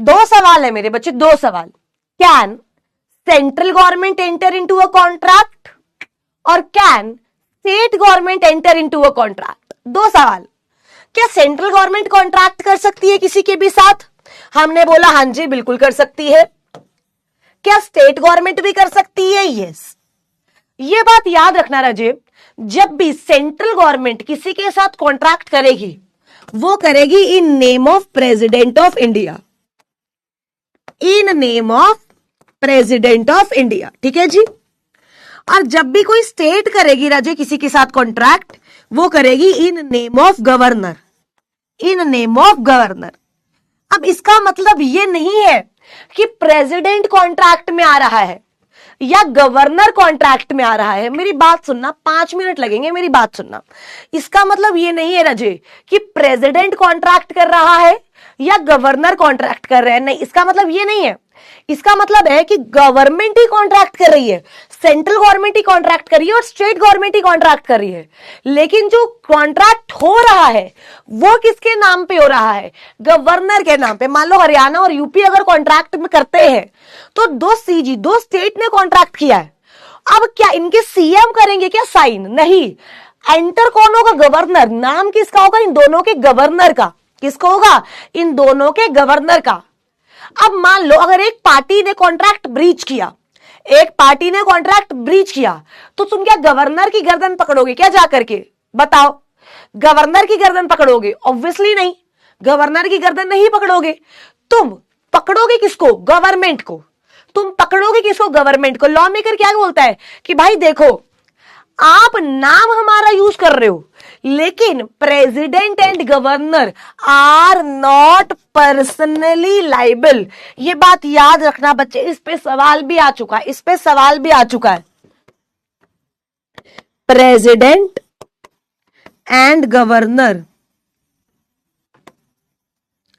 दो सवाल है मेरे बच्चे, दो सवाल। Can central government enter into a contract और can state government enter into a contract. दो सवाल। क्या सेंट्रल गवर्नमेंट कॉन्ट्रैक्ट कर सकती है किसी के भी साथ? हमने बोला हां जी बिल्कुल कर सकती है। क्या स्टेट गवर्नमेंट भी कर सकती है? यस। ये बात याद रखना राजीव, जब भी सेंट्रल गवर्नमेंट किसी के साथ कॉन्ट्रैक्ट करेगी, वो करेगी in name of president of India, in name of president of India, ठीक है जी। और जब भी कोई स्टेट करेगी राजे किसी के साथ कॉन्ट्रैक्ट, वो करेगी in name of governor, in name of governor. अब इसका मतलब ये नहीं है कि प्रेसिडेंट कॉन्ट्रैक्ट में आ रहा है या गवर्नर कॉन्ट्रैक्ट में आ रहा है। मेरी बात सुनना, 5 मिनट लगेंगे, मेरी बात सुनना। इसका मतलब ये नहीं है राजे कि प्रेसिडेंट कॉन्ट्रैक्ट कर रहा है या गवर्नर कॉन्ट्रैक्ट कर रहे हैं, नहीं, इसका मतलब ये नहीं है। इसका मतलब है कि गवर्नमेंट ही कॉन्ट्रैक्ट कर रही है, सेंट्रल गवर्नमेंट ही कॉन्ट्रैक्ट कर रही है और स्टेट गवर्नमेंट ही कॉन्ट्रैक्ट कर रही है, लेकिन जो कॉन्ट्रैक्ट हो रहा है वो किसके नाम पे हो रहा है? गवर्नर के नाम पे। मान लो हरियाणा और यूपी अगर कॉन्ट्रैक्ट में करते हैं तो दो सीजी, दो स्टेट ने कॉन्ट्रैक्ट किया है। अब क्या इनके सीएम करेंगे क्या साइन? नहीं। एंटर कौन होगा? गवर्नर। नाम किसका होगा? इन दोनों के गवर्नर का। किसका होगा? इन दोनों के गवर्नर का। अब मान लो अगर एक पार्टी ने कॉन्ट्रैक्ट ब्रीच किया, एक पार्टी ने कॉन्ट्रैक्ट ब्रीच किया, तो तुम क्या गवर्नर की गर्दन पकड़ोगे क्या जाकर के? बताओ, गवर्नर की गर्दन पकड़ोगे? ऑब्वियसली नहीं, गवर्नर की गर्दन नहीं पकड़ोगे। तुम पकड़ोगे किसको? गवर्नमेंट को। तुम पकड़ोगे किसको? गवर्नमेंट को। लॉ मेकर क्या बोलता है कि भाई देखो, आप नाम हमारा यूज कर रहे हो, लेकिन president and governor are not personally liable. ये बात याद रखना बच्चे, इस पे सवाल भी आ चुका है, इस पे सवाल भी आ चुका है। President and governor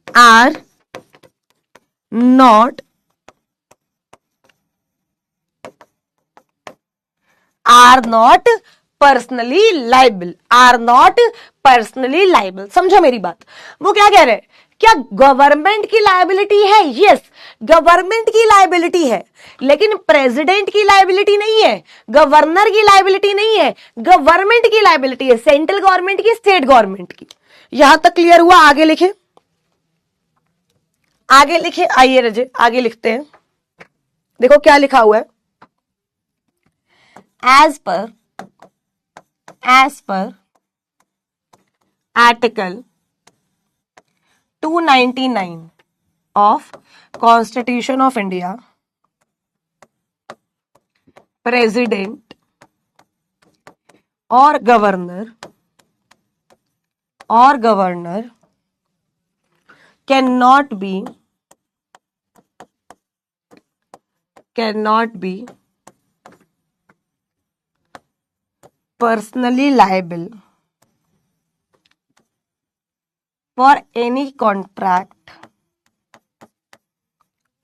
are not personally liable, are not personally liable. समझो मेरी बात। वो क्या कह रहे हैं? क्या गवर्नमेंट की लायबिलिटी है? यस, गवर्नमेंट की लायबिलिटी है, लेकिन प्रेसिडेंट की लायबिलिटी नहीं है, गवर्नर की लायबिलिटी नहीं है, गवर्नमेंट की लायबिलिटी है, सेंट्रल गवर्नमेंट की, स्टेट गवर्नमेंट की। यहां तक क्लियर हुआ? आगे लिखे, आगे लिखे, आइए रजे आगे लिखते हैं। देखो क्या लिखा हुआ है। as per article 299 of Constitution of India, president or governor cannot be personally liable for any contract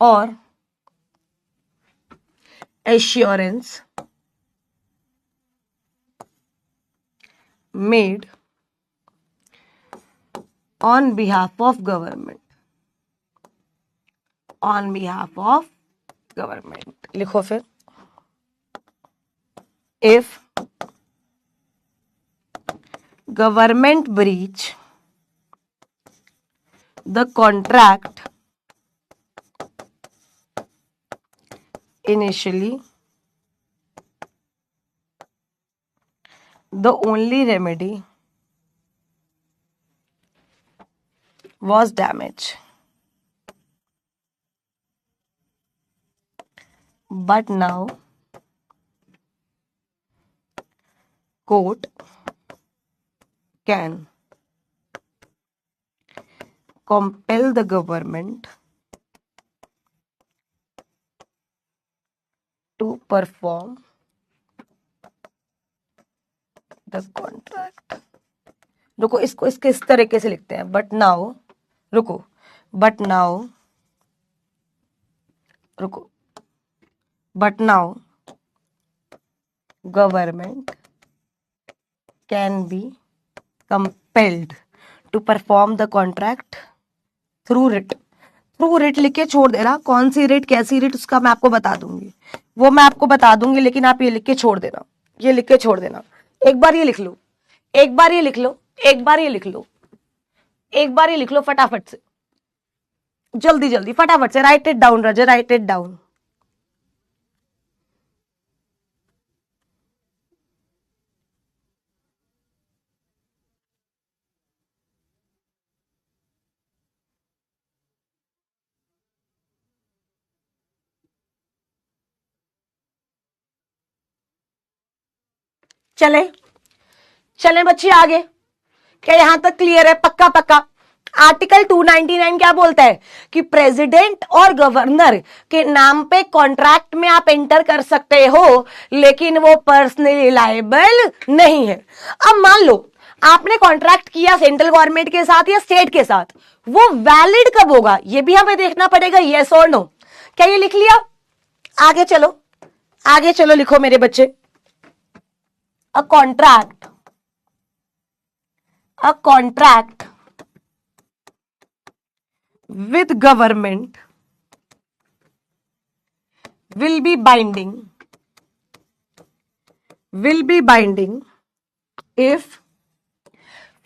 or assurance made on behalf of government, on behalf of government। लिखो फिर, if government breach the contract initially the only remedy was damage, but now court can compel the government to perform the contract. रुको, इसको इसके इस तरीके से लिखते हैं, बट नाउ, रुको, बट नाउ, रुको, but now government can be compelled to perform the contract through writ. Through writ लिख के छोड़ देना, कौन सी रिट कैसी रिट उसका मैं आपको बता दूंगी, वो मैं आपको बता दूंगी, लेकिन आप ये लिख के छोड़ देना, ये लिख के छोड़ देना। एक बार ये लिख लो, एक बार ये लिख लो, एक बार ये लिख लो, एक बार ये लिख लो फटाफट से, जल्दी जल्दी फटाफट से। Right it down Roger, right it down. चले चले बच्चे आगे, क्या यहां तक क्लियर है? पक्का पक्का। आर्टिकल 299 क्या बोलता है कि प्रेसिडेंट और गवर्नर के नाम पे कॉन्ट्रैक्ट में आप एंटर कर सकते हो, लेकिन वो पर्सनली लायबल नहीं है। अब मान लो आपने कॉन्ट्रैक्ट किया सेंट्रल गवर्नमेंट के साथ या स्टेट के साथ, वो वैलिड कब होगा ये भी हमें देखना पड़ेगा, यस और नो। क्या ये लिख लिया? आगे चलो, आगे चलो, लिखो मेरे बच्चे। A contract with government will be binding if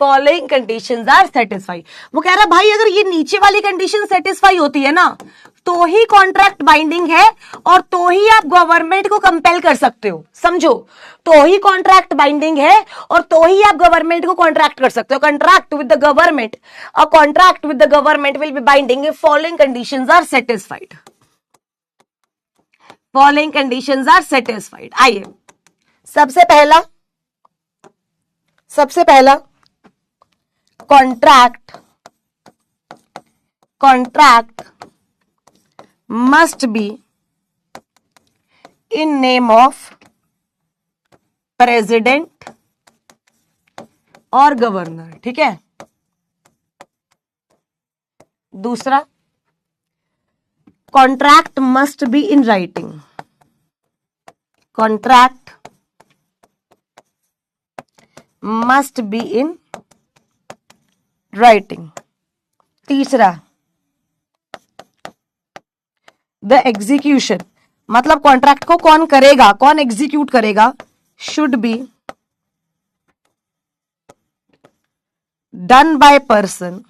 following conditions are satisfy. वो कह रहा भाई अगर ये नीचे वाली कंडीशन सेटिस्फाई होती है ना तो ही कॉन्ट्रैक्ट बाइंडिंग है और तो ही आप गवर्नमेंट को कंपेल कर सकते हो। समझो, तो ही कॉन्ट्रैक्ट बाइंडिंग है और तो ही आप गवर्नमेंट को कॉन्ट्रैक्ट कर सकते हो। Contract with the government, a contract with the government will be binding if following conditions are satisfied. Following conditions are satisfied. आइए, सबसे पहला contract must be in name of president और गवर्नर, ठीक है। दूसरा, contract must be in writing, contract must be in writing। तीसरा, the execution, मतलब contract को कौन करेगा, कौन एग्जीक्यूट करेगा, should be done by person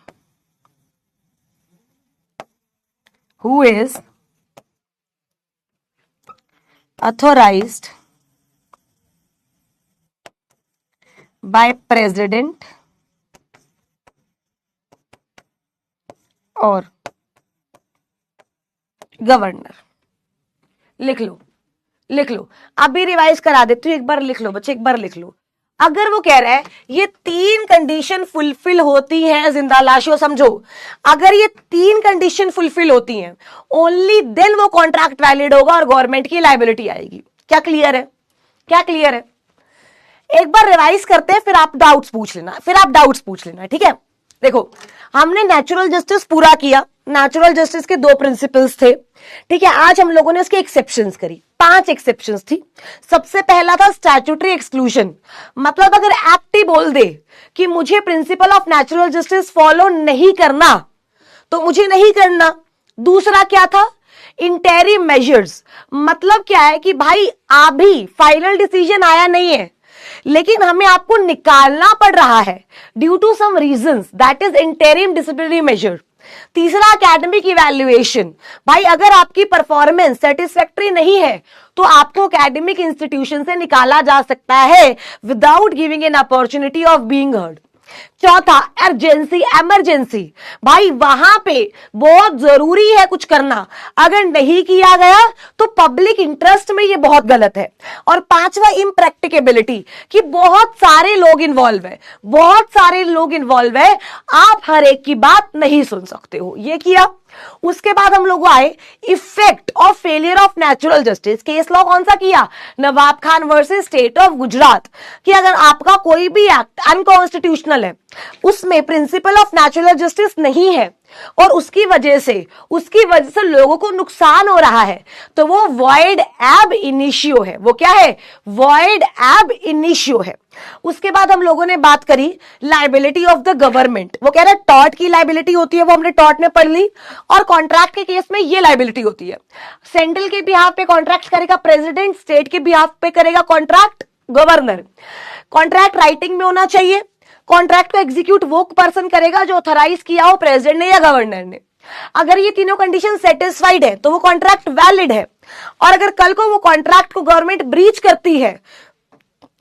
who is authorised by president और गवर्नर। लिख लो, लिख लो, अभी रिवाइज करा देती हूं, एक बार लिख लो बच्चे, एक बार लिख लो। अगर वो कह रहा है ये 3 कंडीशन फुलफिल होती है जिंदा लाशों, समझो, अगर ये 3 कंडीशन फुलफिल होती हैं ओनली देन वो कॉन्ट्रैक्ट वैलिड होगा और गवर्नमेंट की लायबिलिटी आएगी। क्या क्लियर है? क्या क्लियर है? एक बार रिवाइज करते हैं, फिर आप डाउट्स पूछ लेना, ठीक है। देखो, हमने नेचुरल जस्टिस पूरा किया, नेचुरल जस्टिस के 2 प्रिंसिपल्स थे, ठीक है। आज हम लोगों ने उसके एक्सेप्शंस करी, 5 एक्सेप्शंस थी। सबसे पहला था स्टैट्यूटरी एक्सक्लूजन, मतलब अगर एक्ट ही बोल दे कि मुझे principal of natural justice follow नहीं करना तो मुझे नहीं करना। दूसरा क्या था? इंटेरिम मेजर्स, मतलब क्या है कि भाई अभी फाइनल डिसीजन आया नहीं है, लेकिन हमें आपको निकालना पड़ रहा है due to some reasons, that is interim disciplinary measure. तीसरा एकेडमिक इवैल्यूएशन। भाई अगर आपकी परफॉर्मेंस सेटिस्फैक्टरी नहीं है तो आपको एकेडमिक इंस्टीट्यूशन से निकाला जा सकता है without giving an opportunity of being heard. चौथा अर्जेंसी, इमरजेंसी। भाई वहां पे बहुत जरूरी है कुछ करना, अगर नहीं किया गया तो पब्लिक इंटरेस्ट में ये बहुत गलत है। और पांचवा इम्प्रैक्टिकेबिलिटी, कि बहुत सारे लोग इन्वॉल्व है, बहुत सारे लोग इन्वॉल्व है, आप हर एक की बात नहीं सुन सकते हो। ये किया। उसके बाद हम लोग आए effect of failure of natural justice. Case law कौन सा किया? Nawab Khan versus state of Gujarat. कि अगर आपका कोई भी एक्ट अनकॉन्स्टिट्यूशनल है, उसमें प्रिंसिपल ऑफ नेचुरल जस्टिस नहीं है और उसकी वजह से लोगों को नुकसान हो रहा है, तो वो वॉइड एब इनिशियो है। वो क्या है? वॉइड एब इनिशियो है। उसके बाद हम लोगों ने बात करी लाइबिलिटी ऑफ द गवर्नमेंट। वो कह रहे हैं टॉर्ट की लाइबिलिटी होती है, वो हमने टॉर्ट में पढ़ ली। और कॉन्ट्रैक्ट के केस में ये लाइबिलिटी होती है, सेंट्रल के बिहाफ पे कॉन्ट्रैक्ट करेगा प्रेसिडेंट, स्टेट के बिहाफ पे करेगा कॉन्ट्रैक्ट गवर्नर। कॉन्ट्रैक्ट राइटिंग में होना चाहिए। कॉन्ट्रैक्ट को एग्जीक्यूट वो पर्सन करेगा जो ऑथराइज किया हो प्रेसिडेंट ने या गवर्नर ने। अगर ये तीनों कंडीशन सेटिस्फाइड है तो वो कॉन्ट्रैक्ट वैलिड है। और अगर कल को वो कॉन्ट्रैक्ट को गवर्नमेंट ब्रीच करती है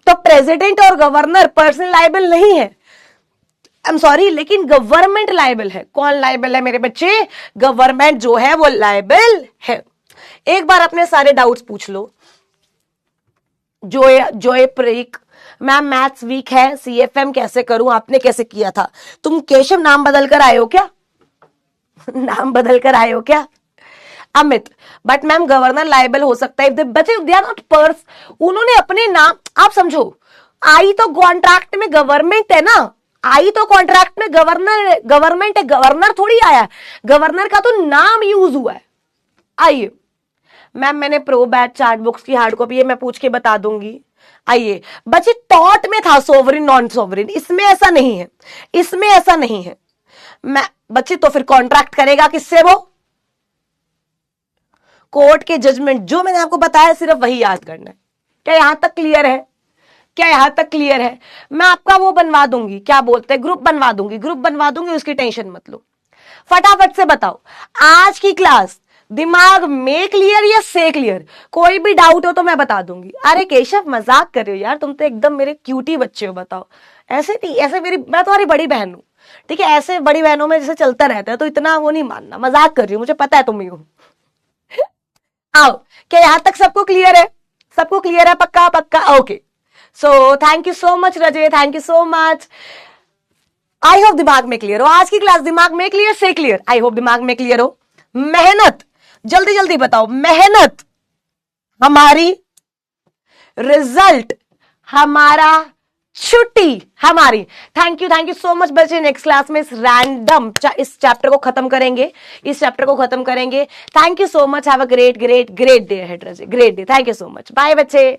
तो प्रेसिडेंट और गवर्नर पर्सनल लायबल नहीं है, आई एम सॉरी, लेकिन गवर्नमेंट लायबल है। कौन लायबल है मेरे बच्चे? गवर्नमेंट जो है वो लायबल है। एक बार अपने सारे डाउट्स पूछ लो। जोए प्रेक, मैम मैथ्स वीक है, सीएफएम कैसे करूं? आपने कैसे किया था? तुम केशव नाम बदल कर आए हो क्या? नाम बदल कर आए हो क्या? Amit, but ma'am governor liable हो सकता है बच्चे, दे आर नॉट पर्स। उन्होंने अपने नाम, आप समझो, आई तो कॉन्ट्रैक्ट में गवर्नमेंट है ना, आई तो कॉन्ट्रैक्ट में गवर्नमेंट है, गवर्नर थोड़ी आया, गवर्नर का तो नाम यूज हुआ है। आइए मैम, मैंने प्रो बैच चार्ट बुक्स की हार्ड कॉपी है, मैं पूछ के बता दूंगी। आइए बच्चे, टॉट में था सोवरिन नॉन सोवरिन, इसमें ऐसा नहीं है, इसमें ऐसा नहीं है। मैं बच्चे तो फिर कॉन्ट्रैक्ट करेगा किससे? वो कोर्ट के जजमेंट, जो मैंने आपको बताया सिर्फ वही याद करना है। क्या यहां तक क्लियर है? क्या यहां तक क्लियर है? मैं आपका वो बनवा दूंगी, क्या बोलते हैं, ग्रुप बनवा दूंगी, उसकी टेंशन मत लो। फटाफट से बताओ, आज की क्लास दिमाग में क्लियर या से क्लियर? कोई भी डाउट हो तो मैं बता दूंगी। अरे केशव मजाक कर रहे हो यार, तुम तो एकदम मेरे क्यूटी बच्चे हो। बताओ, ऐसे नहीं, ऐसे मैं तुम्हारी बड़ी बहन हूं, ठीक है? ऐसे बड़ी बहनों में जैसे चलता रहता है तो इतना वो नहीं मानना, मजाक कर रही हूँ, मुझे पता है तुम ही हो। आओ, क्या यहां तक सबको क्लियर है? सबको क्लियर है? पक्का पक्का, okay. So thank you so much Rajay, thank you so much. I hope दिमाग में क्लियर हो। आज की क्लास दिमाग में क्लियर से क्लियर, आई होप दिमाग में क्लियर हो। मेहनत जल्दी जल्दी बताओ, मेहनत हमारी, रिजल्ट हमारा, छुट्टी हमारी। थैंक यू सो मच बच्चे। नेक्स्ट क्लास में इस चैप्टर को खत्म करेंगे, thank you so much. Have a great day ahead Rajay, great day. Thank you so much, bye बच्चे।